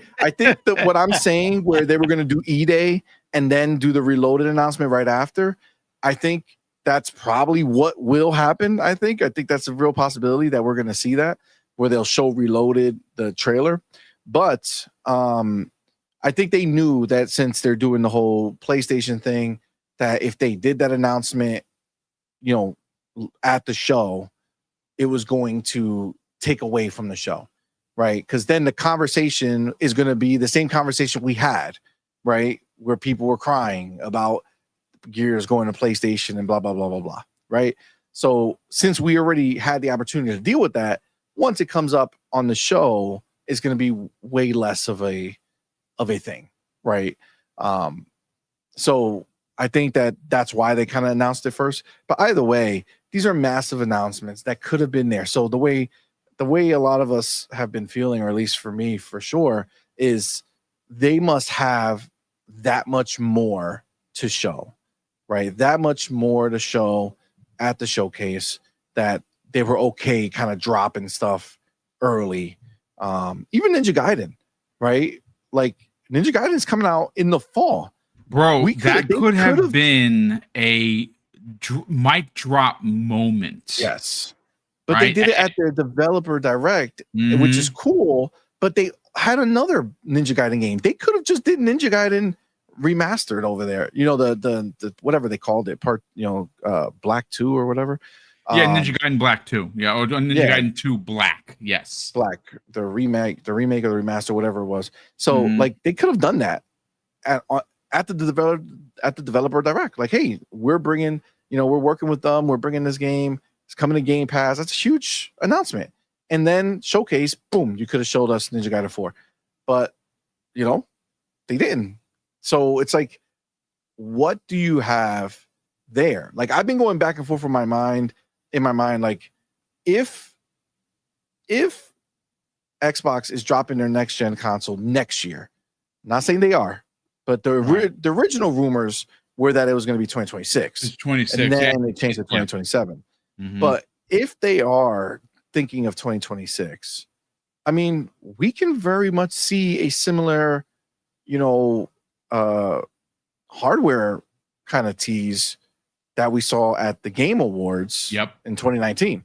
what I'm saying, where they were going to do E-Day and then do the Reloaded announcement right after, I think that's probably what will happen. I think that's a real possibility that we're going to see that, where they'll show Reloaded, the trailer. But I think they knew that since they're doing the whole PlayStation thing, that if they did that announcement, at the show, it was going to take away from the show, right? Because then the conversation is going to be the same conversation we had, right? Where people were crying about Gears going to PlayStation and blah, blah, blah, blah, blah, right? So since we already had the opportunity to deal with that, once it comes up on the show, it's going to be way less of a thing, right? So I think that's why they kind of announced it first. But either way, these are massive announcements that could have been there. So the way a lot of us have been feeling, or at least for me, for sure, is they must have that much more to show, right? That much more to show at the showcase, that they were okay kind of dropping stuff early. Even Ninja Gaiden, right? Like Ninja Gaiden is coming out in the fall. Bro, that could have been a mic drop moment. Yes. But they did it at their developer direct, which is cool. But they had another Ninja Gaiden game. They could have just did Ninja Gaiden remastered over there. The whatever they called it, Black 2 or whatever. Yeah, Ninja Gaiden Black 2. Yeah, or Ninja Gaiden 2 Black. Yes. Black, the remake or the remaster, whatever it was. So like they could have done that at the developer direct. Like, hey, we're bringing, we're working with them. We're bringing this game. It's coming to Game Pass. That's a huge announcement. And then showcase, boom, you could have showed us Ninja Gaiden 4. But, they didn't. So it's like, what do you have there? Like, I've been going back and forth in my mind, like, if Xbox is dropping their next gen console next year, not saying they are, but the original rumors were that it was going to be 2026. It's 26. And then they changed to 2027. But if they are thinking of 2026, I mean, we can very much see a similar, hardware kind of tease that we saw at the Game Awards in 2019.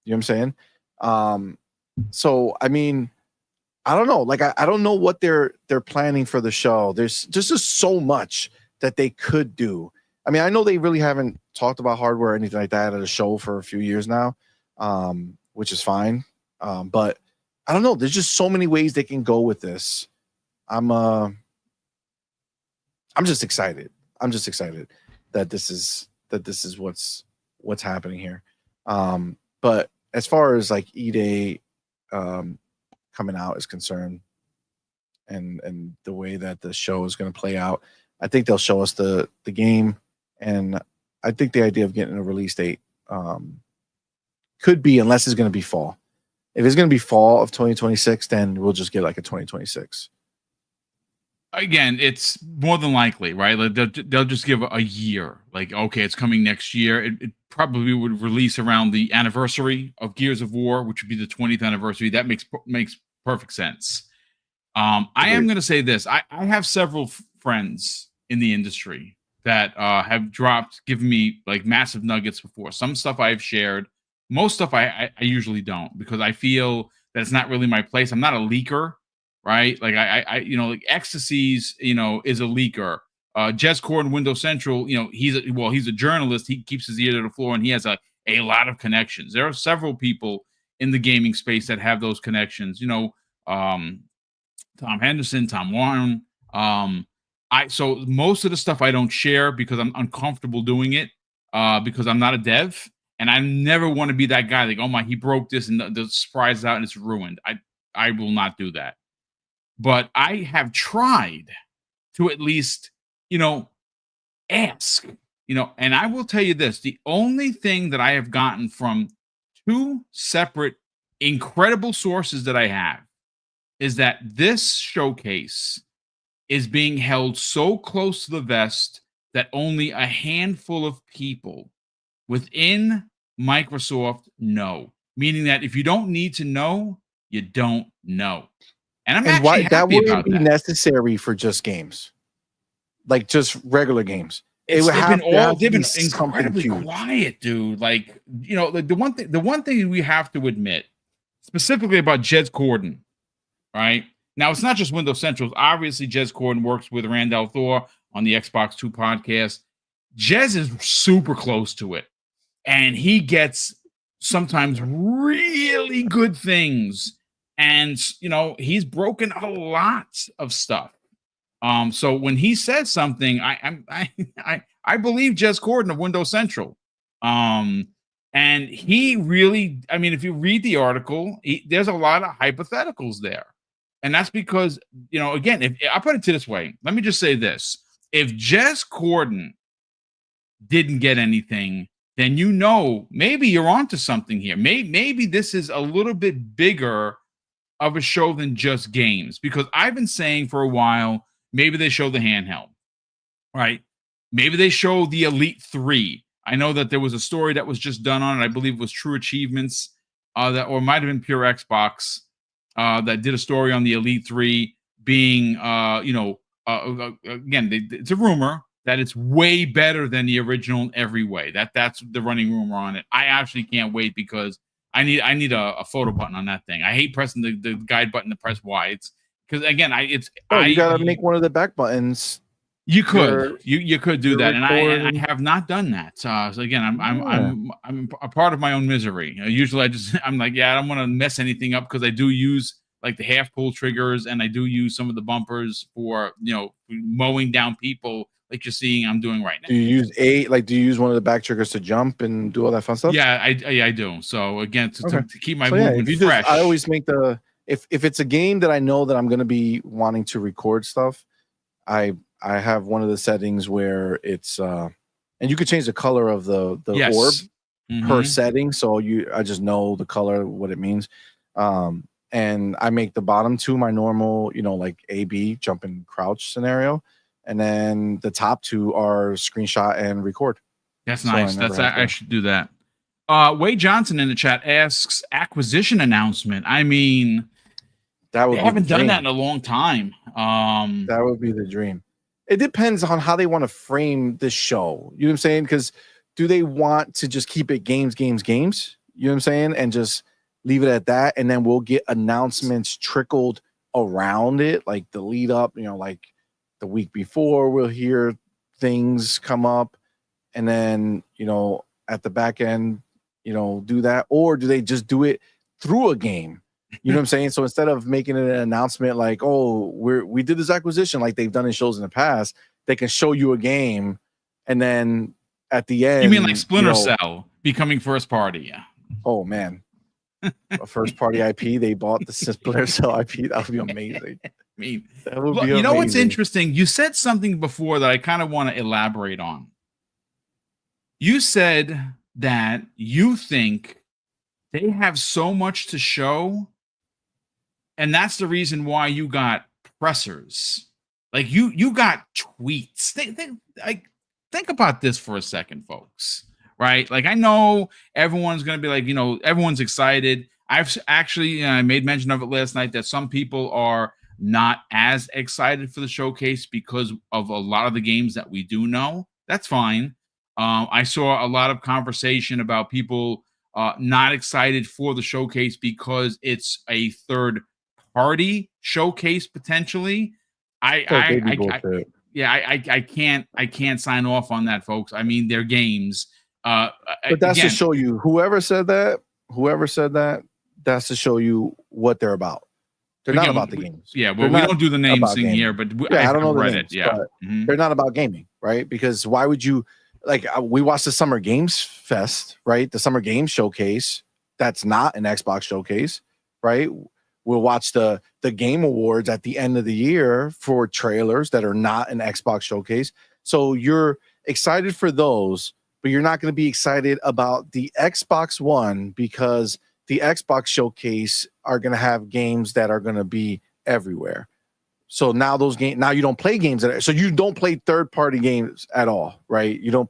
You know what I'm saying? So, I mean, I don't know. Like, I don't know what they're planning for the show. There's just so much that they could do. I mean, I know they really haven't talked about hardware or anything like that at a show for a few years now, which is fine. But I don't know. There's just so many ways they can go with this. I'm just excited. I'm just excited that this is what's happening here. But as far as like E-Day coming out is concerned, and the way that the show is going to play out, I think they'll show us the game, and I think the idea of getting a release date could be, unless it's going to be fall. If it's going to be fall of 2026, then we'll just get like a 2026. Again, it's more than likely, right? Like they'll just give a year. Like, okay, it's coming next year. It probably would release around the anniversary of Gears of War, which would be the 20th anniversary. That makes perfect sense. I am going to say this. I have several friends in the industry that have given me like massive nuggets before. Some stuff I've shared. Most stuff I usually don't, because I feel that it's not really my place. I'm not a leaker. Right, like I like Ecstasies, is a leaker. Jez Corden, Windows Central, he's a journalist. He keeps his ear to the floor, and he has a lot of connections. There are several people in the gaming space that have those connections. Tom Henderson, Tom Warren. So most of the stuff I don't share because I'm uncomfortable doing it, because I'm not a dev, and I never want to be that guy like, oh my, he broke this and the surprise out and it's ruined. I will not do that. But I have tried to at least, ask, and I will tell you this. The only thing that I have gotten from two separate incredible sources that I have is that this showcase is being held so close to the vest that only a handful of people within Microsoft know. Meaning that if you don't need to know, you don't know. And I'm actually happy that wouldn't about be that. necessary for just games, like just regular games. They've been incredibly quiet, dude. Like, the one thing we have to admit, specifically about Jez Corden, right? Now, it's not just Windows Central. Obviously, Jez Corden works with Randall Thor on the Xbox 2 podcast. Jez is super close to it, and he gets sometimes really good things. And he's broken a lot of stuff. So when he says something, I believe Jez Corden of Windows Central. And he really, if you read the article, there's a lot of hypotheticals there, and that's because again, if I put it to this way, let me just say this: if Jez Corden didn't get anything, then maybe you're onto something here. Maybe this is a little bit bigger of a show than just games, because I've been saying for a while, maybe they show the handheld, right? Maybe they show the Elite 3. I know that there was a story that was just done on it. I believe it was True Achievements, or might have been Pure Xbox, that did a story on the Elite 3 being, again, it's a rumor that it's way better than the original in every way. That's the running rumor on it. I actually can't wait, because I need a photo button on that thing. I hate pressing the guide button to press Y. It's because, again, you gotta make one of the back buttons. You could do that, and I have not done that. So again, I'm a part of my own misery. Usually, I'm like, I don't want to mess anything up, because I do use like the half pull triggers, and I do use some of the bumpers for mowing down people, like you're seeing I'm doing right now. Do you use one of the back triggers to jump and do all that fun stuff? Yeah, I do. So again, to keep my movement fresh. I always make if it's a game that I know that I'm going to be wanting to record stuff, I have one of the settings where it's and you could change the color of the orb per setting, so I just know the color, what it means. And I make the bottom two my normal, like A/B jump and crouch scenario. And then the top two are screenshot and record. That's nice. I should do that. Wade Johnson in the chat asks, acquisition announcement. They haven't done that in a long time. That would be the dream. It depends on how they want to frame this show. You know what I'm saying? Because do they want to just keep it games? You know what I'm saying? And just leave it at that. And then we'll get announcements trickled around it, like the lead up, like the week before we'll hear things come up, and then, at the back end, do that? Or do they just do it through a game? You know what I'm saying? So instead of making an announcement like, oh, we did this acquisition like they've done in shows in the past, they can show you a game, and then at the end, you mean like Splinter Cell becoming first party? Yeah. Oh man, a first party IP. They bought the Splinter Cell IP. That would be amazing. I mean, that would look, be amazing. You know what's interesting? You said something before that I kind of want to elaborate on. You said that you think they have so much to show, and that's the reason why you got pressers. Like you got tweets. Think about this for a second, folks. Right? Like, I know everyone's going to be like, everyone's excited. I've actually I made mention of it last night that some people are not as excited for the showcase because of a lot of the games that we do know. That's fine. I saw a lot of conversation about people not excited for the showcase because it's a third party showcase potentially. I can't sign off on that, folks. I mean, they're games. But that's to show you, whoever said that, that's to show you what they're about. They're not about the games. Yeah, well, we don't do the names thing here, but I don't know the names. Yeah, they're not about gaming, right? Because why would you, we watched the Summer Games Fest, right? The Summer Games Showcase. That's not an Xbox showcase, right? We'll watch the Game Awards at the end of the year for trailers that are not an Xbox showcase. So you're excited for those, but you're not going to be excited about the Xbox One because the Xbox showcase are going to have games that are going to be everywhere. So now now you don't play games. So you don't play third-party games at all, right? You're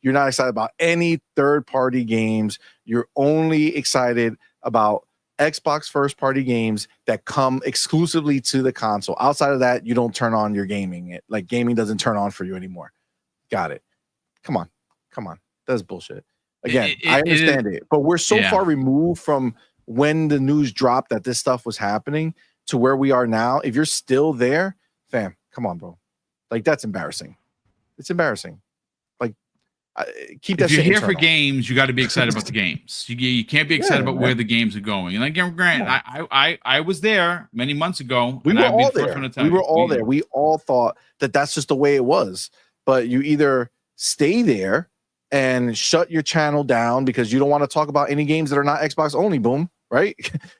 not excited about any third-party games. You're only excited about Xbox first-party games that come exclusively to the console. Outside of that, you don't turn on your gaming. Gaming doesn't turn on for you anymore. Got it. Come on. That's bullshit. Again, I understand it, but we're so far removed from when the news dropped that this stuff was happening to where we are now. If you're still there, fam, come on, bro. That's embarrassing. It's embarrassing. Keep that shit internal. If you're here for internal. Games, you got to be excited about the games. You can't be excited about where the games are going. Grant, I was there many months ago. We were all there. We all thought that that's just the way it was. But you either stay there and shut your channel down because you don't want to talk about any games that are not Xbox only, boom, right?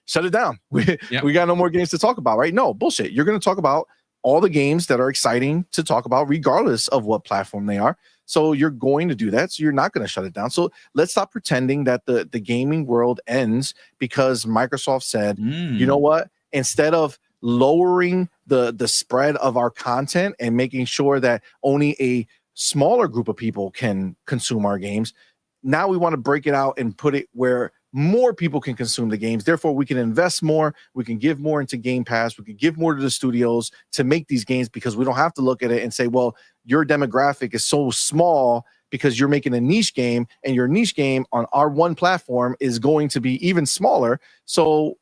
Shut it down. We got no more games to talk about, right? No, bullshit. You're going to talk about all the games that are exciting to talk about regardless of what platform they are. So you're going to do that. So you're not going to shut it down. So let's stop pretending that the gaming world ends because Microsoft said, you know what? Instead of lowering the spread of our content and making sure that only a smaller group of people can consume our games, now we want to break it out and put it where more people can consume the games. Therefore, we can invest more. We can give more into Game Pass. We can give more to the studios to make these games because we don't have to look at it and say, well, your demographic is so small because you're making a niche game and your niche game on our one platform is going to be even smaller. So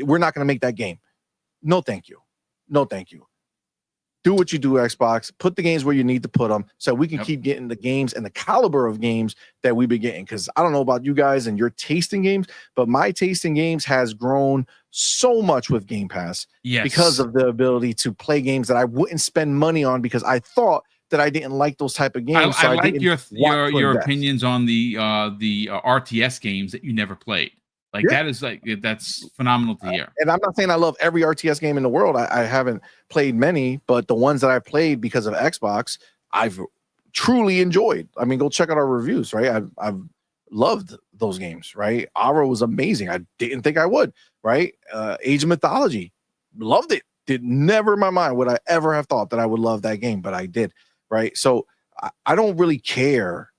we're not going to make that game. No, thank you. No, thank you. Do what you do, Xbox. Put the games where you need to put them so we can keep getting the games and the caliber of games that we've been getting. Because I don't know about you guys and your taste in games, but my taste in games has grown so much with Game Pass because of the ability to play games that I wouldn't spend money on because I thought that I didn't like those type of games. I like your opinions on the RTS games that you never played. That's phenomenal to hear. And I'm not saying I love every RTS game in the world. I haven't played many, but the ones that I played because of Xbox, I've truly enjoyed. I mean, go check out our reviews, right? I've loved those games, right? Aura was amazing. I didn't think I would, right? Age of Mythology, loved it. Did never in my mind would I ever have thought that I would love that game, but I did, right? So I don't really care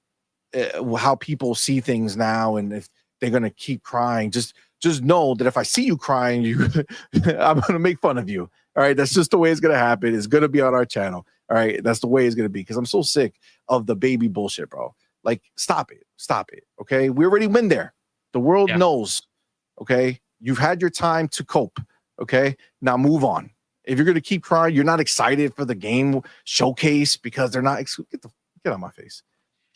how people see things now, and if they're gonna keep crying. Just know that if I see you crying, I'm gonna make fun of you. All right, that's just the way it's gonna happen. It's gonna be on our channel. All right, that's the way it's gonna be because I'm so sick of the baby bullshit, bro. Stop it. Okay, we already went there. The world knows. Okay, you've had your time to cope. Okay, now move on. If you're gonna keep crying, you're not excited for the game showcase because they're not. Get out of my face.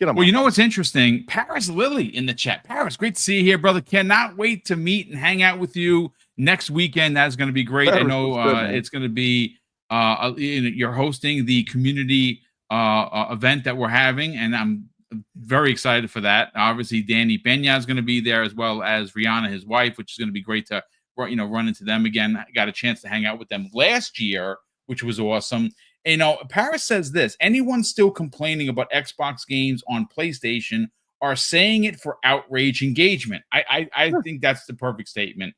Get on. Well, you know what's interesting? Paris Lily in the chat. Paris, great to see you here, brother. Cannot wait to meet and hang out with you next weekend. That's going to be great. Paris I know good, it's going to be you're hosting the community event that we're having, and I'm very excited for that. Obviously, Danny Benya is going to be there, as well as Rihanna, his wife, which is going to be great to run into them again. I got a chance to hang out with them last year, which was awesome. Paris says this: anyone still complaining about Xbox games on PlayStation are saying it for outrage engagement. I think that's the perfect statement.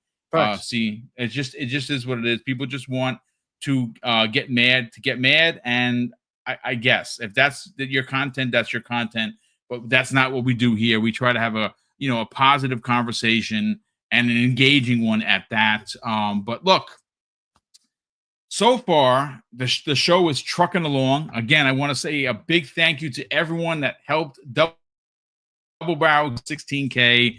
See, it just is what it is. People just want to get mad, and I guess if that's your content, that's your content. But that's not what we do here. We try to have a positive conversation and an engaging one at that. But look, so far the show is trucking along. Again, I want to say a big thank you to everyone that helped double barrel 16K.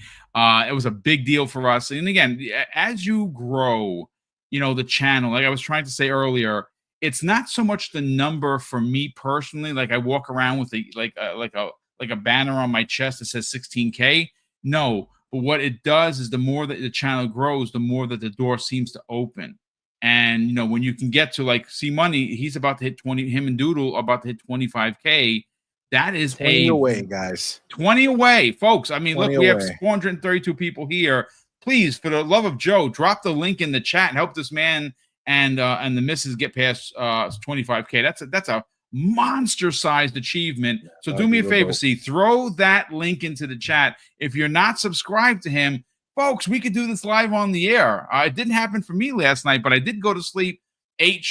It was a big deal for us. And again, as you grow, the channel, like I was trying to say earlier, it's not so much the number for me personally. Like I walk around with a banner on my chest that says 16K. No, but what it does is the more that the channel grows, the more that the door seems to open. And when you can get to like C Money, he's about to hit 20. Him and Doodle are about to hit 25K. That is 20 away, guys. 20 away, folks. I mean, look, we have 432 people here. Please, for the love of Joe, drop the link in the chat and help this man and the missus get past 25K. That's a monster-sized achievement. So do me a favor, throw that link into the chat. If you're not subscribed to him, folks, we could do this live on the air. It didn't happen for me last night, but I did go to sleep 9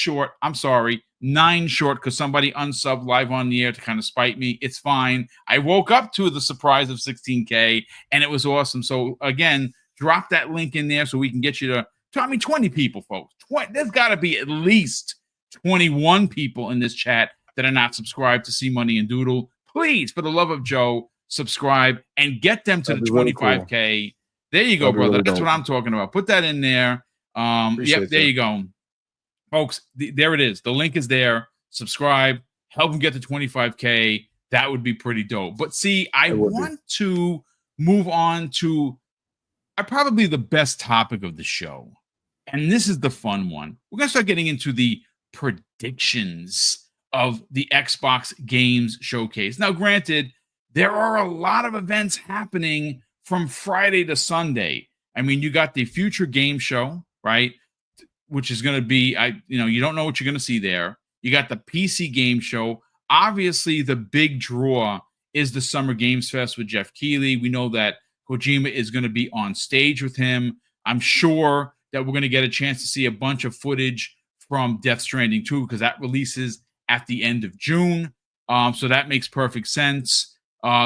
short, because somebody unsubbed live on the air to kind of spite me. It's fine. I woke up to the surprise of 16K, and it was awesome. So, again, drop that link in there so we can get you to 20 people, folks. There's got to be at least 21 people in this chat that are not subscribed to C Money and Doodle. Please, for the love of Joe, subscribe and get them to the 25K. Really cool. There you go, brother. Really That's what I'm talking about. Put that in there. Yep, there you go. Folks, there it is. The link is there. Subscribe. Help them get to 25K. That would be pretty dope. But see, I want to move on to probably the best topic of the show. And this is the fun one. We're going to start getting into the predictions of the Xbox Games Showcase. Now, granted, there are a lot of events happening from Friday to Sunday. I mean, you got the Future Game Show, right? Which is going to be, you don't know what you're going to see there. You got the PC Game Show. Obviously, the big draw is the Summer Games Fest with Jeff Keighley. We know that Kojima is going to be on stage with him. I'm sure that we're going to get a chance to see a bunch of footage from Death Stranding 2, because that releases at the end of June. So that makes perfect sense.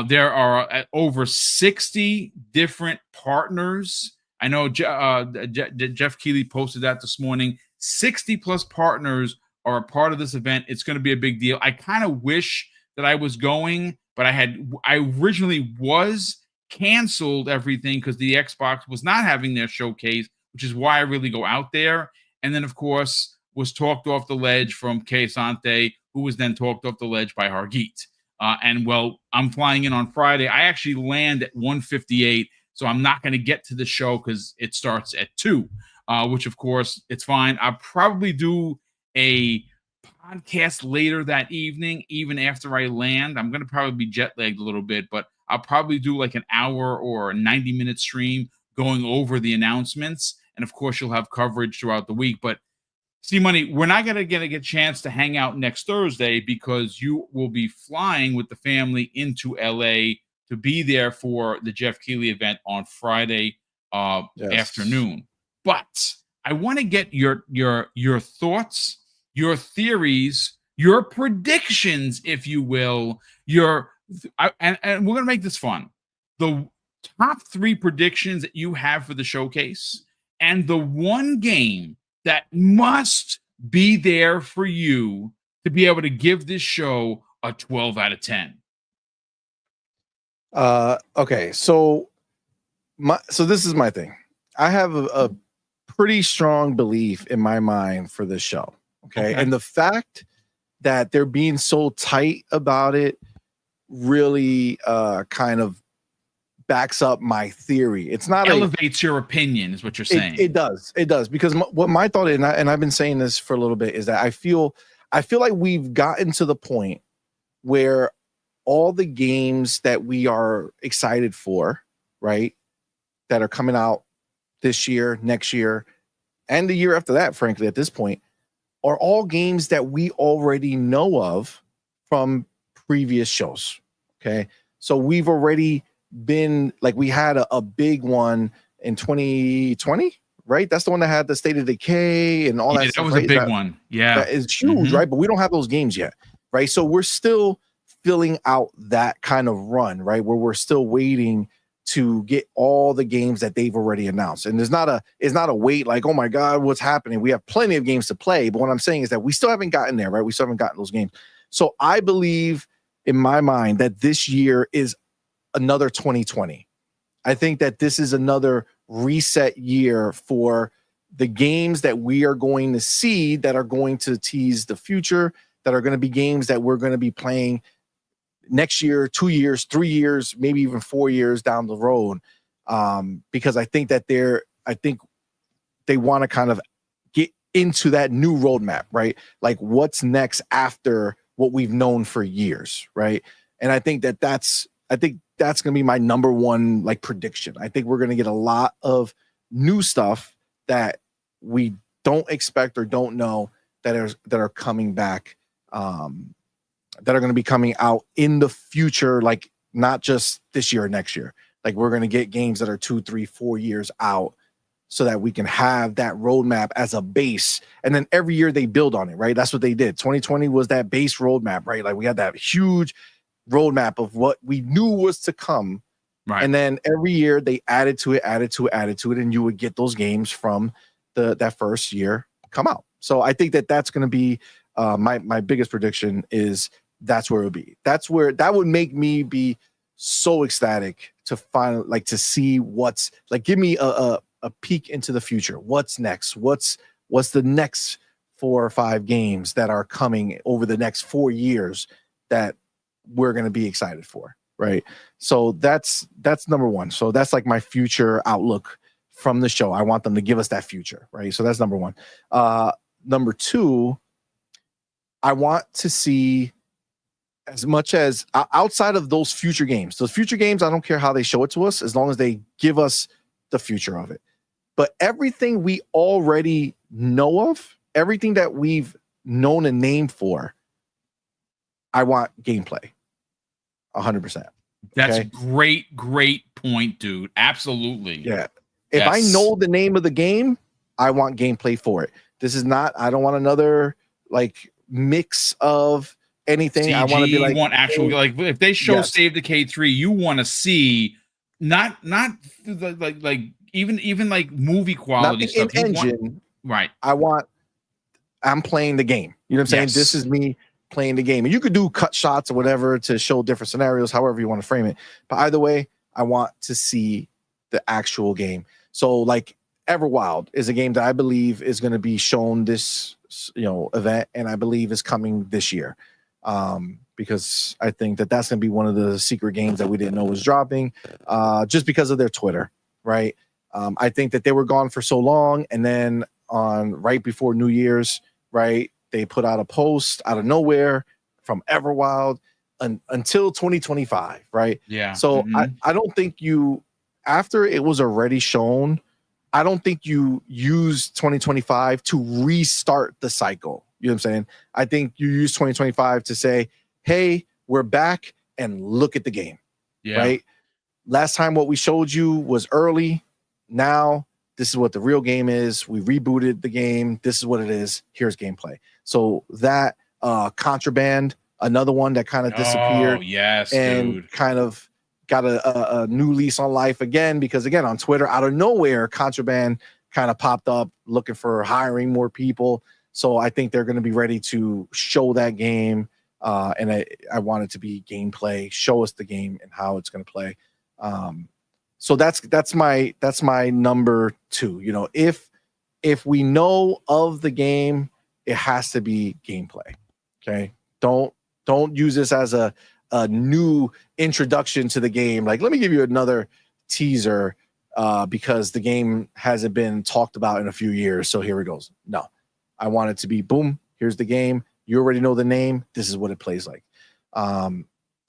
There are over 60 different partners. I know Jeff Keighley posted that this morning. 60 plus partners are a part of this event. It's going to be a big deal. I kind of wish that I was going, but I originally was canceled everything because the Xbox was not having their showcase, which is why I really go out there. And then, of course, was talked off the ledge from Kay Sante, who was then talked off the ledge by Hargeet. I'm flying in on Friday. I actually land at 1:58. So I'm not going to get to the show because it starts at 2, which, of course, it's fine. I'll probably do a podcast later that evening, even after I land. I'm going to probably be jet lagged a little bit, but I'll probably do like an hour or a 90-minute stream going over the announcements. And, of course, you'll have coverage throughout the week. But, C Money, we're not going to get a chance to hang out next Thursday because you will be flying with the family into L.A., to be there for the Jeff Keighley event on Friday afternoon. But I want to get your thoughts, your theories, your predictions, if you will. And we're going to make this fun. The top 3 predictions that you have for the showcase, and the one game that must be there for you to be able to give this show a 12 out of 10. Okay, so this is my thing. I have a pretty strong belief in my mind for this show. Okay. And the fact that they're being so tight about it really kind of backs up my theory. It's not elevates your opinion, is what you're saying. It does because what my thought is, and I've been saying this for a little bit, is that I feel like we've gotten to the point where all the games that we are excited for, right, that are coming out this year, next year, and the year after that, frankly, at this point, are all games that we already know of from previous shows. Okay, so we've already been like, we had a big one in 2020, right? That's the one that had the State of Decay and all that stuff. That was right? a big one. Yeah, that is huge, right? But we don't have those games yet, right? So we're still filling out that kind of run, right? Where we're still waiting to get all the games that they've already announced. And it's not a wait like, oh my God, what's happening? We have plenty of games to play. But what I'm saying is that we still haven't gotten there, right? We still haven't gotten those games. So I believe in my mind that this year is another 2020. I think that this is another reset year for the games that we are going to see that are going to tease the future, that are going to be games that we're going to be playing next year, 2 years, 3 years, maybe even 4 years down the road. Because I think that they want to kind of get into that new roadmap, right? Like what's next after what we've known for years, right? And I think that's going to be my number one like prediction. I think we're going to get a lot of new stuff that we don't expect or don't know that are coming back, that are going to be coming out in the future, like not just this year or next year. Like we're going to get games that are 2, 3, 4 years out so that we can have that roadmap as a base. And then every year they build on it, right? That's what they did. 2020 was that base roadmap, right? Like we had that huge roadmap of what we knew was to come. Right. And then every year they added to it. And you would get those games from that first year come out. So I think that that's going to be my biggest prediction is that's where it would be. That's where that would make me be so ecstatic to find, like, to see what's like, give me a peek into the future. What's next? What's the next 4 or 5 games that are coming over the next 4 years that we're going to be excited for, right? So that's number one. So that's like my future outlook from the show. I want them to give us that future, right? So that's number one. Number two, I want to see as much as outside of those future games. Those future games, I don't care how they show it to us, as long as they give us the future of it. But everything we already know of, everything that we've known a name for, I want gameplay. 100%. That's great point, dude. Absolutely. Yeah. If I know the name of the game, I want gameplay for it. This is not, I don't want another like mix of anything. CG, I want to be like, you want actual, like if they show Save the K3, you want to see not like even like movie quality stuff. Engine, right. I'm playing the game. You know what I'm saying? This is me playing the game. And you could do cut shots or whatever to show different scenarios, however you want to frame it. But either way, I want to see the actual game. So like Everwild is a game that I believe is going to be shown this, event, and I believe is coming this year. Because I think that that's going to be one of the secret games that we didn't know was dropping, just because of their Twitter, right? I think that they were gone for so long, and then right before New Year's, right, they put out a post out of nowhere from Everwild until 2025, right? Yeah. So I don't think after it was already shown, I don't think you use 2025 to restart the cycle. You know what I'm saying? I think you use 2025 to say, hey, we're back and look at the game. Yeah. Right? Last time what we showed you was early. Now this is what the real game is. We rebooted the game. This is what it is. Here's gameplay. So that Contraband, another one that kind of disappeared. Oh, yes, and dude. Kind of got a new lease on life again, because again, on Twitter, out of nowhere, Contraband kind of popped up looking for hiring more people. So I think they're going to be ready to show that game. And I want it to be gameplay, show us the game and how it's going to play. So that's my number 2. If we know of the game, it has to be gameplay. Okay. Don't use this as a a new introduction to the game. Like, let me give you another teaser because the game hasn't been talked about in a few years. So here it goes. No, I want it to be boom. Here's the game. You already know the name. This is what it plays like.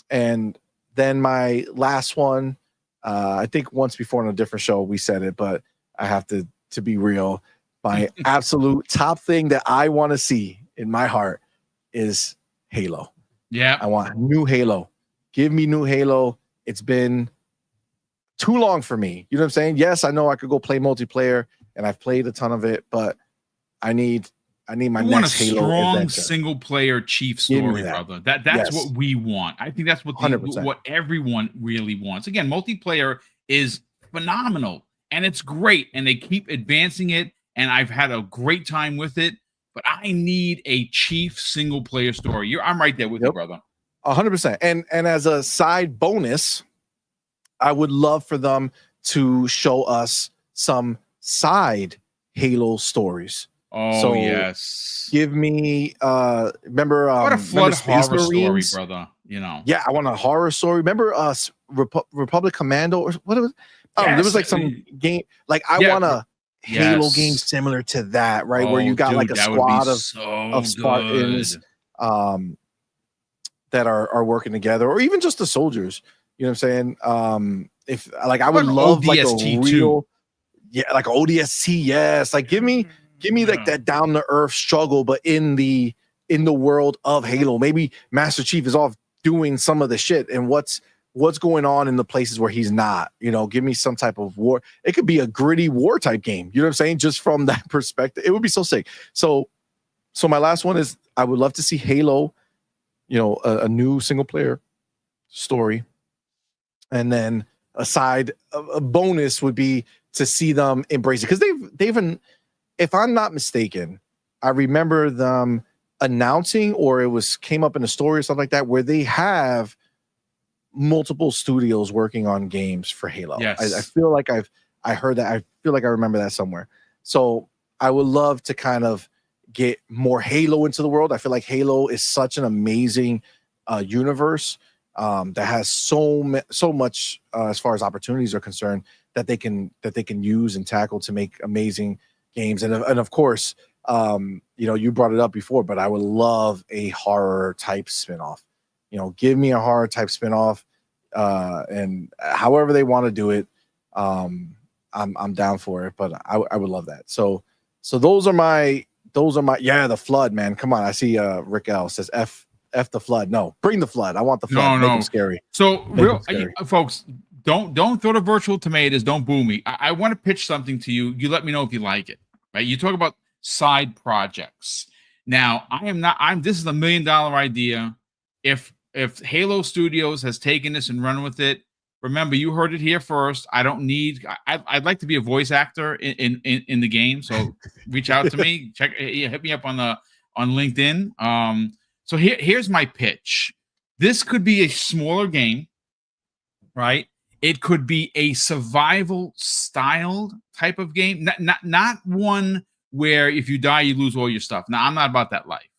And then my last one, I think once before on a different show we said it, but I have to be real. My absolute top thing that I want to see in my heart is Halo. Yeah, I want new Halo. Give me new Halo. It's been too long for me. You know what I'm saying? Yes, I know I could go play multiplayer, and I've played a ton of it, but I need my next Halo strong adventure. single player chief story, brother. That's what we want. I think that's what what everyone really wants. Again, multiplayer is phenomenal and it's great, and they keep advancing it, and I've had a great time with it. But I need a chief single player story. I'm right there with you, brother. 100%. And as a side bonus, I would love for them to show us some side Halo stories. Oh, so yes. Give me remember what a flood horror Marines? Story, brother. You know. Yeah, I want a horror story. Remember Republic Commando or what it was? Yes. There was like some game like I want a Halo game similar to that, right? Where you got like a squad of Spartans that are working together, or even just the soldiers. You know what I'm saying? If like I would love like a real like ODST, yes. Like give me like that down to earth struggle, but in the world of Halo. Maybe Master Chief is off doing some of the shit, and what's going on in the places where he's not. You know, give me some type of war. It could be a gritty war type game. You know what I'm saying? Just from that perspective, it would be so sick. So my last one is I would love to see Halo, you know, a new single player story. And then a bonus would be to see them embrace it, because they've if I'm not mistaken, I remember them announcing, or it came up in a story or something like that, where they have multiple studios working on games for Halo. Yes. I feel like I heard that. I feel like I remember that somewhere. So I would love to kind of get more Halo into the world. I feel like Halo is such an amazing universe that has so much as far as opportunities are concerned that they can use and tackle to make amazing games. And of course, you know, you brought it up before, but I would love a horror type spinoff. You know, give me a horror type spinoff, and however they want to do it, I'm down for it. But I would love that. So those are my the flood, man. Come on, I see Rick L says F the flood. No, bring the flood. I want the flood. Make them scary. So real folks, don't throw the virtual tomatoes. Don't boo me. I want to pitch something to you. You let me know if you like it. Right? You talk about side projects. Now, this is a $1 million idea. If Halo Studios has taken this and run with it, remember, you heard it here first. I'd like to be a voice actor in the game. So reach out to me. Hit me up on LinkedIn. So here's my pitch. This could be a smaller game, right? It could be a survival styled type of game, not one where if you die, you lose all your stuff. Now, I'm not about that life.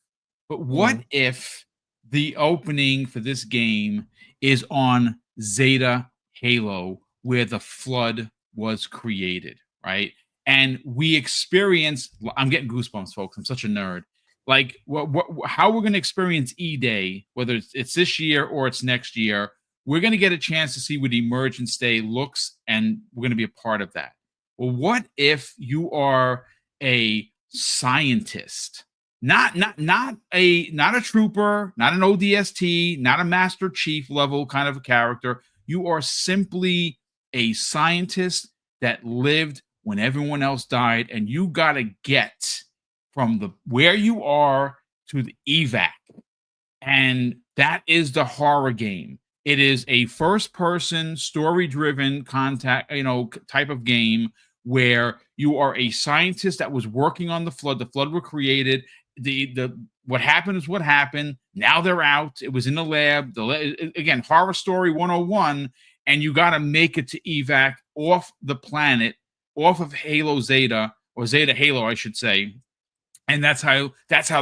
But what if the opening for this game is on Zeta Halo, where the flood was created, right? And we experience, I'm getting goosebumps, folks. I'm such a nerd. Like how we're going to experience E-Day, whether it's this year or it's next year, we're going to get a chance to see what Emergence Day looks, and we're going to be a part of that. Well, what if you are a scientist, not a trooper, not an ODST, not a Master Chief level kind of a character. You are simply a scientist that lived when everyone else died, and you got to get from where you are to the evac. And that is the horror game. It is a first-person, story-driven type of game where you are a scientist that was working on the flood. The flood were created. What happened is what happened. Now they're out. It was in the lab. Again, horror story 101, and you got to make it to evac off the planet, off of Halo Zeta, or Zeta Halo, I should say. And that's how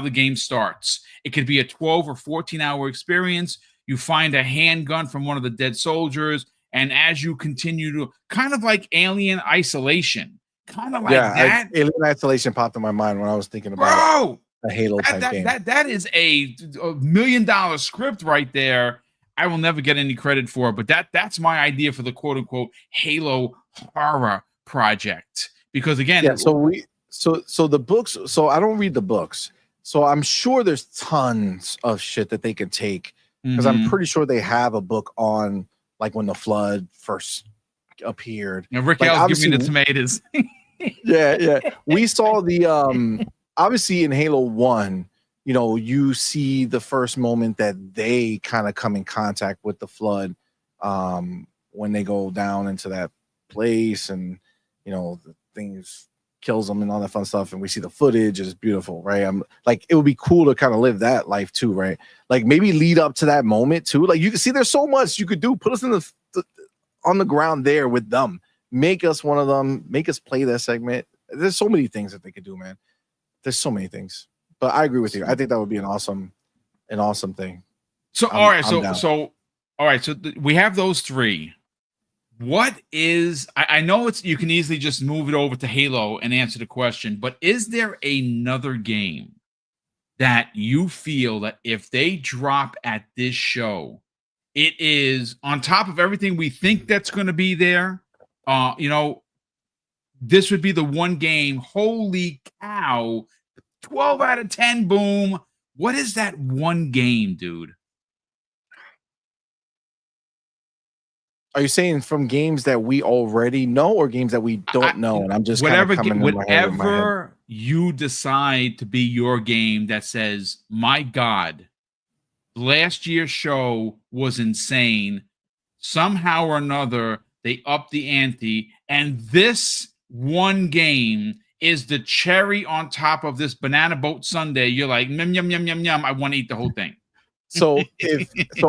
the game starts. It could be a 12 or 14 hour experience. you find a handgun from one of the dead soldiers, and as you continue to, kind of like Alien Isolation, kind of like that. Alien Isolation popped in my mind when I was thinking about Bro, a Halo type game. that is a $1 million script right there. I will never get any credit for it, but that's my idea for the quote unquote Halo horror project. Because again, yeah, so the books, so I don't read the books. So I'm sure there's tons of shit that they can take, because I'm pretty sure they have a book on like when the flood first appeared. And Rick like, L's giving me the tomatoes. yeah. We saw the obviously in Halo 1, you know, you see the first moment that they kind of come in contact with the flood when they go down into that place, and you know, the things kills them and all that fun stuff, and we see the footage. It's beautiful, right? I'm like, it would be cool to kind of live that life too, right? Like maybe lead up to that moment too. Like you can see there's so much you could do. Put us in the on the ground there with them. Make us one of them. Make us play that segment. There's so many things that they could do, man. There's so many things. But I agree with you. I think that would be an awesome thing. So all right, so we have those three. What is, I know it's, you can easily just move it over to Halo and answer the question, but is there another game that you feel that if they drop at this show, it is on top of everything we think that's going to be there? You know, this would be the one game. Holy cow. 12 out of 10, boom. What is that one game, dude? Are you saying from games that we already know or games that we don't know? And I'm just whatever you decide to be your game that says, my God, last year's show was insane. Somehow or another, they upped the ante, and this one game is the cherry on top of this banana boat sundae. You're like, yum, yum, yum, yum, yum. I want to eat the whole thing. So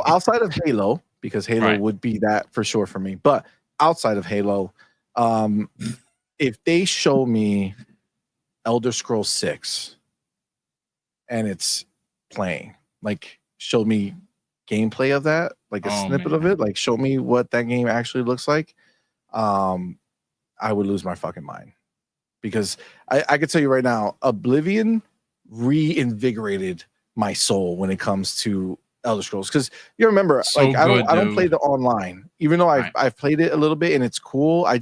outside of Halo, because Halo would be that for sure for me, but outside of Halo, if they show me Elder Scrolls 6 and it's playing, like show me gameplay of that, like a snippet of it, like show me what that game actually looks like, I would lose my fucking mind. Because I can tell you right now, Oblivion reinvigorated my soul when it comes to Elder Scrolls. Because you remember, I don't play the online, even though I've played it a little bit and it's cool. I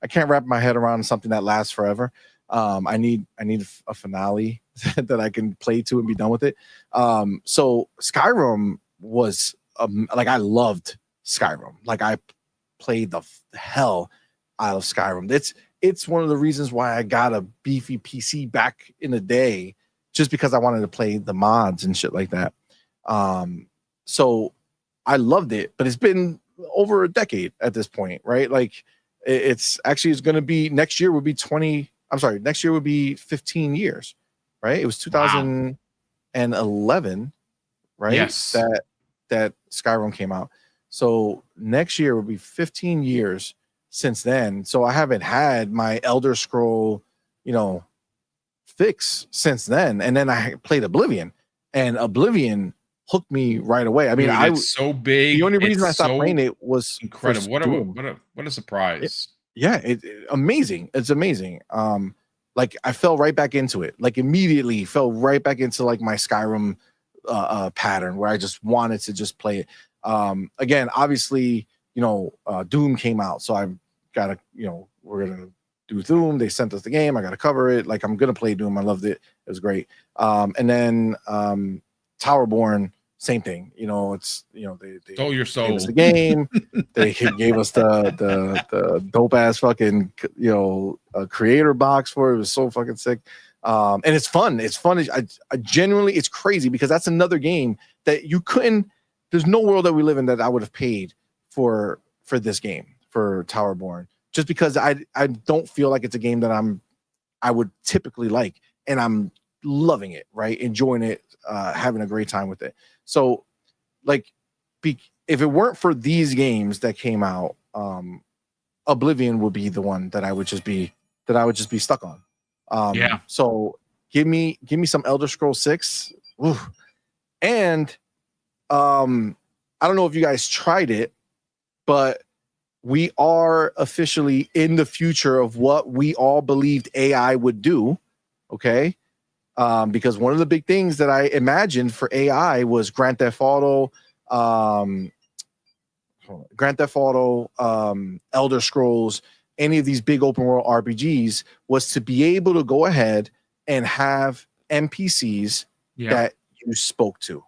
can't wrap my head around something that lasts forever. I need a finale that I can play to and be done with it. So Skyrim was like, I loved Skyrim. Like I played the hell out of Skyrim. It's one of the reasons why I got a beefy PC back in the day, just because I wanted to play the mods and shit like that. So I loved it, but it's been over a decade at this point, right? Like it's going to be next year would be 15 years, right? It was 2011, right? Yes. That Skyrim came out. So next year will be 15 years since then. So I haven't had my Elder Scroll, fix since then. And then I played Oblivion, and Oblivion hooked me right away. I mean, it's so big. The only reason I stopped playing it was incredible. What a surprise. Amazing. It's amazing. Like I fell right back into it. Like immediately fell right back into like my Skyrim pattern where I just wanted to just play it. Again, obviously, Doom came out, so I've got to, we're gonna do Doom. They sent us the game. I got to cover it. Like I'm gonna play Doom. I loved it. It was great. And then Towerborn, same thing. It's they stole your soul. Gave us the game. They gave us the dope ass fucking creator box for it. It was so fucking sick. And it's fun. It's fun. I genuinely, it's crazy because that's another game that you couldn't. There's no world that we live in that I would have paid for this game, for Towerborn, just because I don't feel like it's a game that I would typically like, and I'm loving it, right? Enjoying it, having a great time with it. So like, if it weren't for these games that came out, Oblivion would be the one that I would just be stuck on. So give me some Elder Scrolls 6. Ooh. And I don't know if you guys tried it, but we are officially in the future of what we all believed AI would do. Okay. Because one of the big things that I imagined for AI was Grand Theft Auto, Elder Scrolls, any of these big open world RPGs, was to be able to go ahead and have NPCs that you spoke to,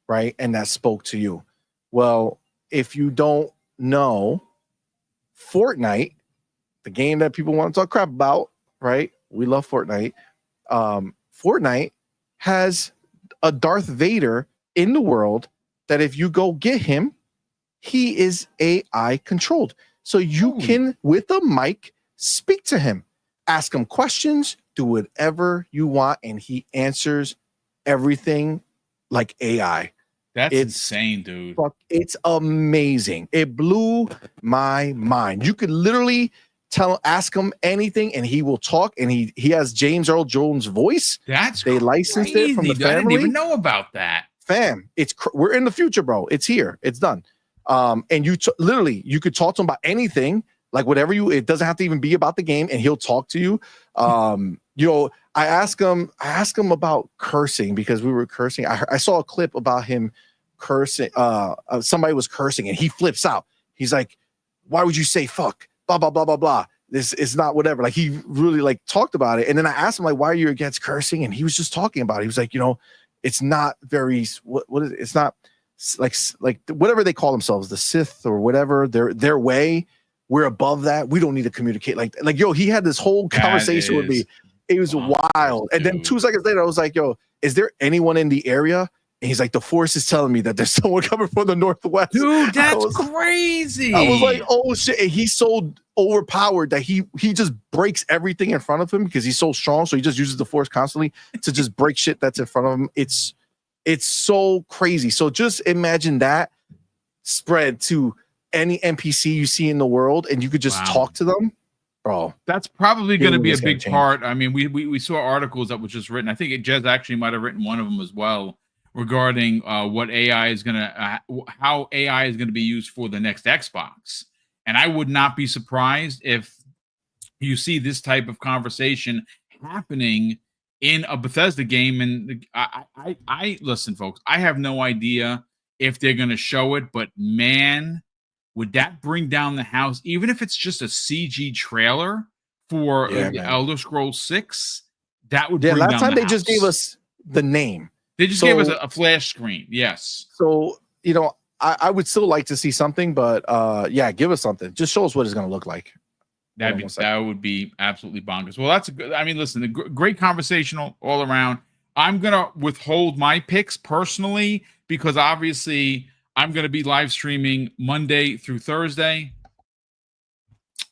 right? And that spoke to you. Well, if you don't know, Fortnite, the game that people want to talk crap about, right? We love Fortnite. Fortnite has a Darth Vader in the world that if you go get him, he is AI controlled. So you can, with a mic, speak to him, ask him questions, do whatever you want, and he answers everything like AI. That's insane, dude. It's amazing. It blew my mind. You could literally ask him anything, and he will talk. And he has James Earl Jones' voice. They licensed it from the family. I didn't even know about that. Fam, we're in the future, bro. It's here. It's done. And you literally, you could talk to him about anything, like whatever it doesn't have to even be about the game, and he'll talk to you. You know, I asked him about cursing because we were cursing. I saw a clip about him cursing. Somebody was cursing and he flips out. He's like, "Why would you say fuck? Blah blah blah blah blah. This is not whatever." Like, he really like talked about it. And then I asked him, like, "Why are you against cursing?" And he was just talking about it. He was like, "You know, it's not very what is it? It's not like whatever they call themselves, the Sith or whatever, their way. We're above that. We don't need to communicate like yo." He had this whole conversation with me. It was wild. And then 2 seconds later, I was like, "Yo, is there anyone in the area?" And he's like, "The Force is telling me that there's someone coming from the Northwest." Dude, that's crazy. I was like, "Oh shit!" And he's so overpowered that he just breaks everything in front of him because he's so strong. So he just uses the Force constantly to just break shit that's in front of him. It's so crazy. So just imagine that spread to any NPC you see in the world, and you could just talk to them, bro. That's probably going to be a big part. I mean, we saw articles that was just written. I think Jez actually might have written one of them as well, regarding what AI is going to, how AI is going to be used for the next Xbox. And I would not be surprised if you see this type of conversation happening in a Bethesda game. And I listen, folks, I have no idea if they're going to show it, but man, would that bring down the house, even if it's just a CG trailer for Elder Scrolls 6? That would bring last down time the they just gave us the name. They just gave us a flash screen. Yes. So, you know, I would still like to see something, but yeah, give us something. Just show us what it's going to look like. That would be absolutely bonkers. Well, that's a good, I mean, listen, a great conversation all around. I'm going to withhold my picks personally because obviously I'm going to be live streaming Monday through Thursday.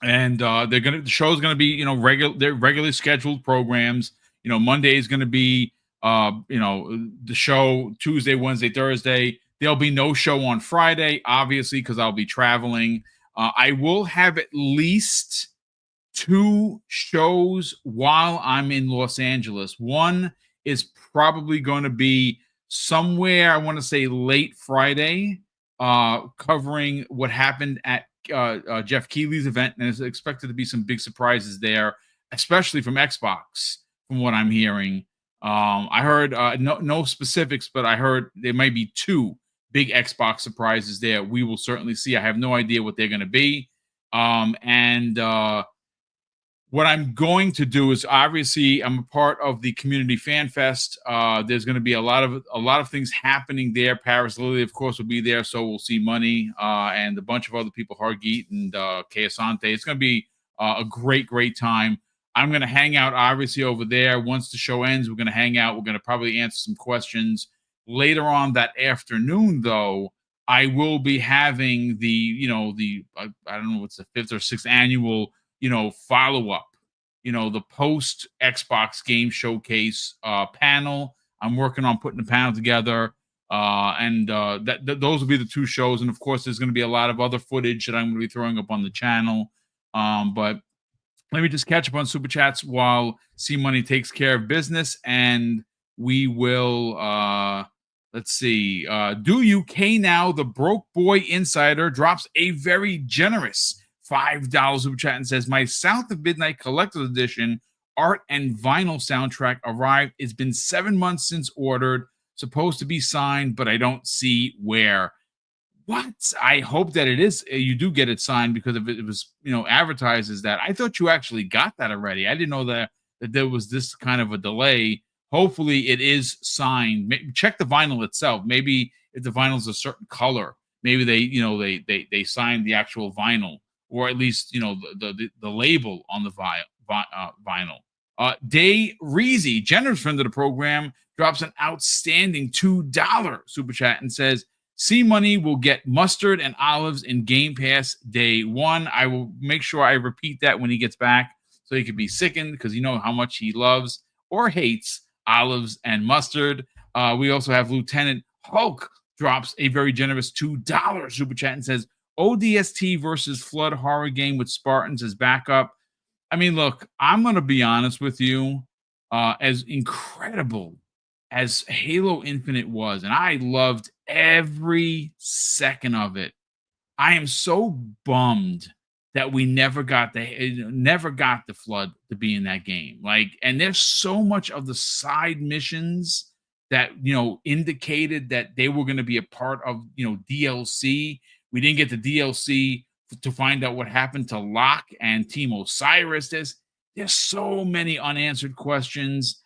And the show's going to be, you know, they're regularly scheduled programs. You know, Monday is going to be you know, the show Tuesday, Wednesday, Thursday. There'll be no show on Friday, obviously, because I'll be traveling. I will have at least 2 shows while I'm in Los Angeles. One is probably going to be somewhere, I want to say late Friday, covering what happened at Jeff Keighley's event. And there's expected to be some big surprises there, especially from Xbox, from what I'm hearing. I heard no specifics, but I heard there might be 2 big Xbox surprises there. We will certainly see. I have no idea what they're going to be. And what I'm going to do is, obviously, I'm a part of the Community Fan Fest. There's going to be a lot of things happening there. Paris Lily, of course, will be there. So we'll see Money and a bunch of other people, Hargeet and Keasante. It's going to be a great time. I'm going to hang out, obviously, over there. Once the show ends, we're going to hang out. We're going to probably answer some questions. Later on that afternoon, though, I will be having the I don't know what's the 5th or 6th annual, follow-up, the post Xbox Game Showcase panel. I'm working on putting the panel together. And those will be the 2 shows. And of course, there's going to be a lot of other footage that I'm going to be throwing up on the channel. But let me just catch up on Super Chats while C Money takes care of business, and we will Let's see. Do you K Now, the Broke Boy Insider, drops a very generous $5 super chat and says, my South of Midnight Collector's Edition art and vinyl soundtrack arrived. It's been 7 months since ordered, supposed to be signed, but I don't see where. What? I hope that it is. You do get it signed, because if it was, advertised as that, I thought you actually got that already. I didn't know that there was this kind of a delay. Hopefully it is signed. Check the vinyl itself. Maybe if the vinyl is a certain color, maybe they signed the actual vinyl, or at least the label on the vinyl. Day Reezy, generous friend of the program, drops an outstanding $2 super chat and says, C Money will get mustard and olives in Game Pass day 1. I will make sure I repeat that when he gets back, so he could be sickened, because you know how much he loves or hates olives and mustard. We also have Lieutenant Hulk drops a very generous $2 super chat and says, ODST versus Flood horror game with Spartans as backup. I mean, look, I'm going to be honest with you. As incredible as Halo Infinite was, and I loved every second of it, I am so bummed that we never got the Flood to be in that game. And there's so much of the side missions that indicated that they were going to be a part of DLC. We didn't get the DLC to find out what happened to Locke and Team Osiris. There's so many unanswered questions,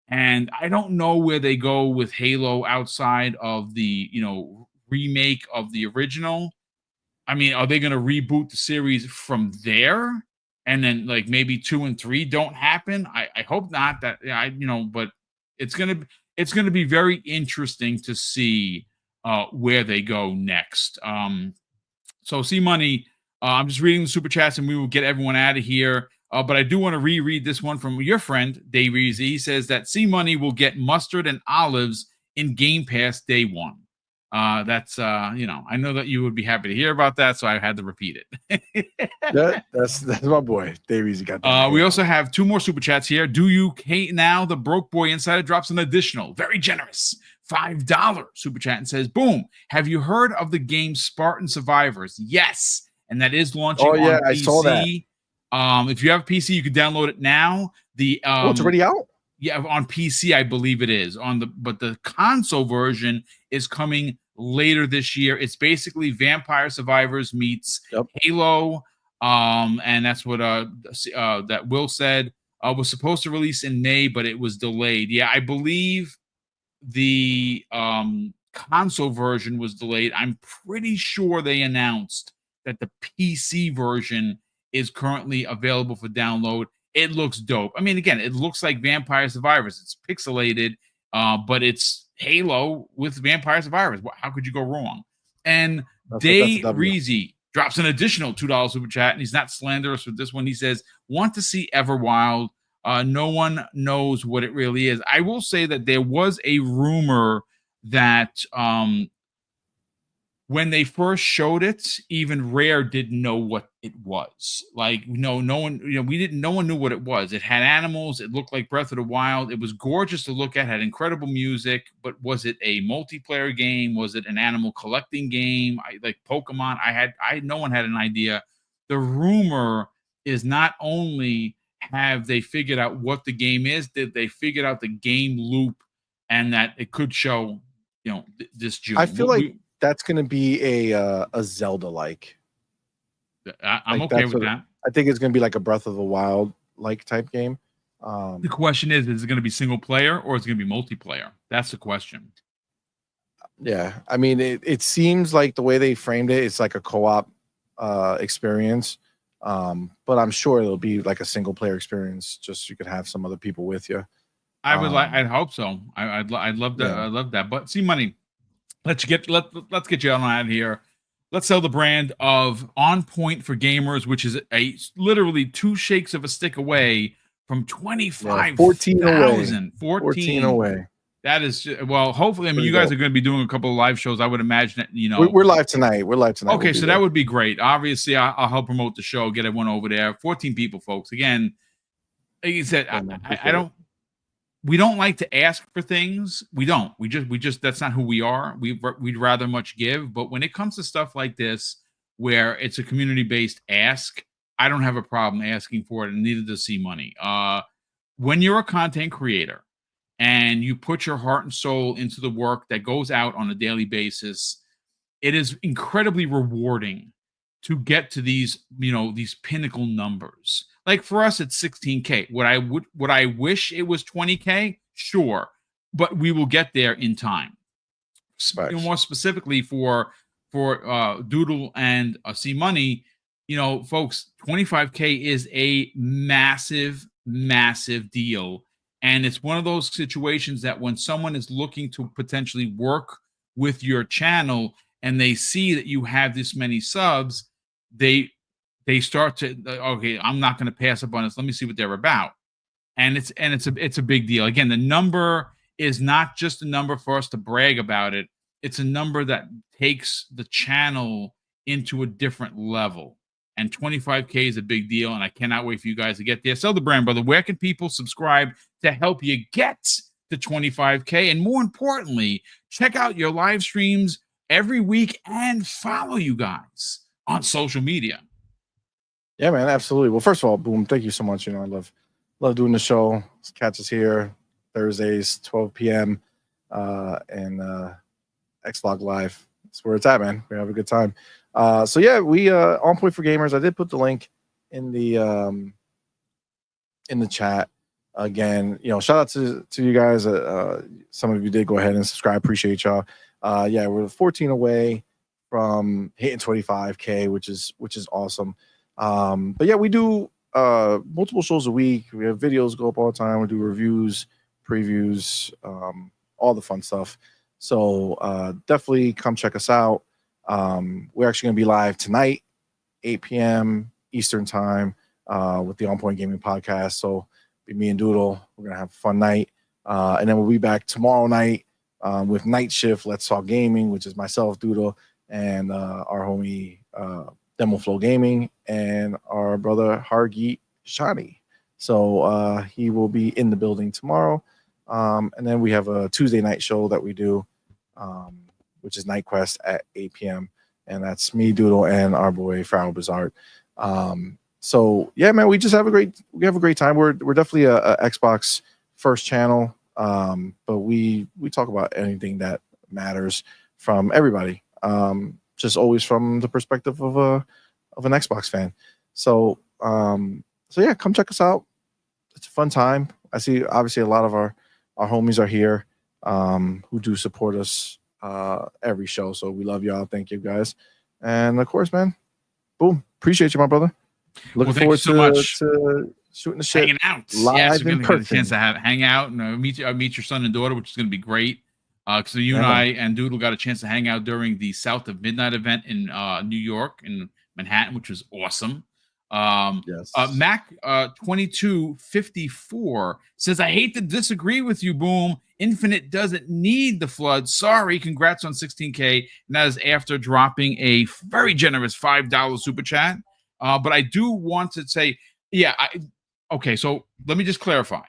and I don't know where they go with Halo outside of the remake of the original. I mean, are they going to reboot the series from there, and then maybe 2 and 3 don't happen? I hope not. But it's gonna be very interesting to see where they go next. So C Money, I'm just reading the super chats, and we will get everyone out of here. But I do want to reread this one from your friend Dave Reezy. He says that C Money will get mustard and olives in Game Pass day 1. That's I know that you would be happy to hear about that, so I had to repeat it. That's my boy Dave Reezy got that. We also have 2 more super chats here. Do you hate now? The Broke Boy Insider drops an additional, very generous $5 super chat and says, boom, have you heard of the game Spartan Survivors? Yes, and that is launching on PC. I saw that. If you have a PC, you can download it now. It's already out? Yeah, on PC, I believe it is. But the console version is coming later this year. It's basically Vampire Survivors meets Halo. And that's what that Will said. Was supposed to release in May, but it was delayed. Yeah, I believe the console version was delayed. I'm pretty sure they announced that the PC version is currently available for download. It looks dope. I mean, again, it looks like Vampire Survivors. It's pixelated, but it's Halo with Vampire Survivors. How could you go wrong? And Day Reezy drops an additional $2 super chat, and he's not slanderous with this one. He says, want to see Everwild. No one knows what it really is. I will say that there was a rumor that when they first showed it, even Rare didn't know what it was. No one knew what it was. It had animals. It looked like Breath of the Wild. It was gorgeous to look at, had incredible music, but was it a multiplayer game? Was it an animal collecting game? Like Pokemon? No one had an idea. The rumor is not only have they figured out what the game is, that they figured out the game loop, and that it could show, this June. I feel like that's going to be a Zelda-like. I'm okay with that. I think it's going to be like a Breath of the Wild-like type game. The question is it going to be single player or is it going to be multiplayer? That's the question. Yeah. I mean, it seems like the way they framed it, it's like a co-op experience. But I'm sure it'll be like a single player experience. Just you could have some other people with you. I'd hope so. I'd love that. Yeah. I love that. But see, Money, let's get you on out of here. Let's sell the brand of On Point for Gamers, which is literally 2 shakes of a stick away from 25,000. 14 away. That is, well, hopefully, I mean, you guys are going to be doing a couple of live shows. I would imagine that, We're live tonight. Okay, so that would be great. Obviously, I'll help promote the show, get everyone over there. 14 people, folks. Again, like you said, I don't. we don't like to ask for things. We don't. We just that's not who we are. We'd rather much give. But when it comes to stuff like this, where it's a community-based ask, I don't have a problem asking for it, and neither does C Money. When you're a content creator and you put your heart and soul into the work that goes out on a daily basis, it is incredibly rewarding to get to these, these pinnacle numbers. Like for us, it's 16K. Would I wish it was 20K? Sure, but we will get there in time. More specifically for Doodle and C Money, folks, 25K is a massive, massive deal. And it's one of those situations that when someone is looking to potentially work with your channel and they see that you have this many subs, they start to, okay, I'm not going to pass up on this. Let me see what they're about. And it's a big deal. Again, the number is not just a number for us to brag about it. It's a number that takes the channel into a different level. And 25K is a big deal, and I cannot wait for you guys to get there. So the brand, brother, where can people subscribe to help you get to 25K? And more importantly, check out your live streams every week and follow you guys on social media. Yeah, man, absolutely. Well, first of all, Boom, thank you so much. I love doing the show. Catch us here Thursdays, 12 p.m. and Xlog Live. That's where it's at, man. We have a good time. So yeah, we On Point for Gamers. I did put the link in the chat. Again, shout out to you guys. Some of you did go ahead and subscribe. Appreciate y'all. Yeah, we're 14 away from hitting 25K, which is awesome. But yeah, we do multiple shows a week. We have videos go up all the time. We do reviews, previews, all the fun stuff. So definitely come check us out. We're actually going to be live tonight, 8 p.m. Eastern time, with the On Point Gaming podcast. So be me and Doodle. We're going to have a fun night. And then we'll be back tomorrow night with Night Shift, Let's Talk Gaming, which is myself, Doodle, and our homie Demo Flow Gaming, and our brother Hargeet Shani. So he will be in the building tomorrow. And then we have a Tuesday night show that we do, which is Night Quest at 8 p.m. And that's me, Doodle, and our boy Farrell Bizarre. So yeah, man, we have a great time. We're definitely a Xbox first channel, but we talk about anything that matters from everybody. Just always from the perspective of an Xbox fan. So yeah, come check us out. It's a fun time. I see obviously a lot of our homies are here who do support us every show. So we love y'all. Thank you guys. And of course, man, Boom. Appreciate you, my brother. Looking forward to shooting the shit, hanging out live in person. Get a chance to hang out and meet your son and daughter, which is going to be great. So you and I and Doodle got a chance to hang out during the South of Midnight event in New York, in Manhattan, which was awesome. Yes. Mac 2254 says, I hate to disagree with you, Boom. Infinite doesn't need the flood. Sorry. Congrats on 16K. And that is after dropping a very generous $5 super chat. But I do want to say, yeah, okay, so let me just clarify.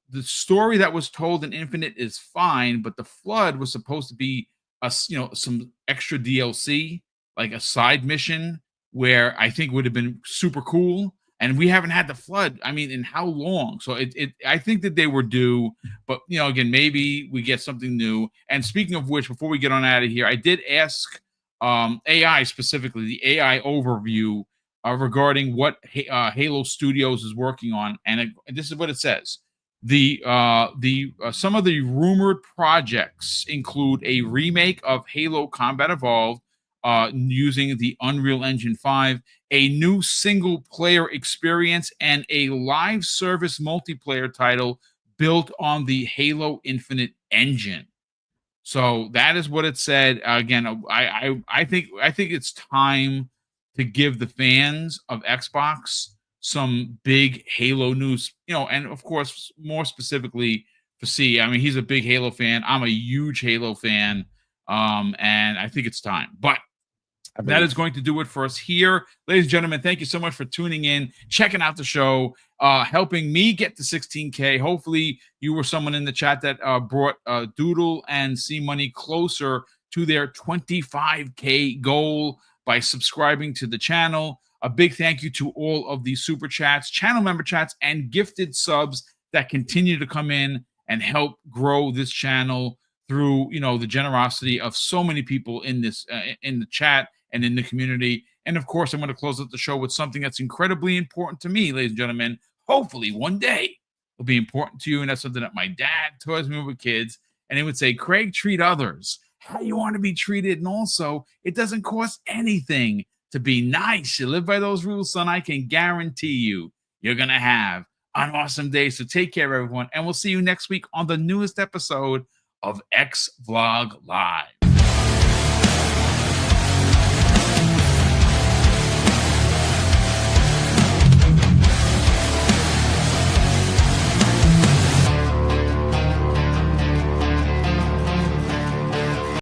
The story that was told in Infinite is fine, but the flood was supposed to be some extra DLC, like a side mission, where I think would have been super cool. And we haven't had the flood, I mean, in how long? So I think that they were due, but again, maybe we get something new. And speaking of which, before we get on out of here, I did ask AI specifically, the AI overview regarding what Halo Studios is working on, and this is what it says. Some of the rumored projects include a remake of Halo Combat Evolved using the Unreal Engine 5, a new single-player experience, and a live service multiplayer title built on the Halo Infinite engine. So that is what it said. Again, I think it's time to give the fans of Xbox some big Halo news, and of course, more specifically for C. I mean, he's a big Halo fan. I'm a huge Halo fan, and I think it's time. But that is going to do it for us here. Ladies and gentlemen, thank you so much for tuning in, checking out the show, helping me get to 16K. Hopefully, you were someone in the chat that brought Doodle and C Money closer to their 25K goal by subscribing to the channel. A big thank you to all of the super chats, channel member chats, and gifted subs that continue to come in and help grow this channel through, the generosity of so many people in this in the chat and in the community. And of course, I'm going to close out the show with something that's incredibly important to me, ladies and gentlemen. Hopefully one day will be important to you. And that's something that my dad told me with kids. And he would say, Craig, treat others how you want to be treated. And also, it doesn't cost anything to be nice. You live by those rules, son. I can guarantee you're going to have an awesome day. So take care, everyone. And we'll see you next week on the newest episode of X Vlog Live.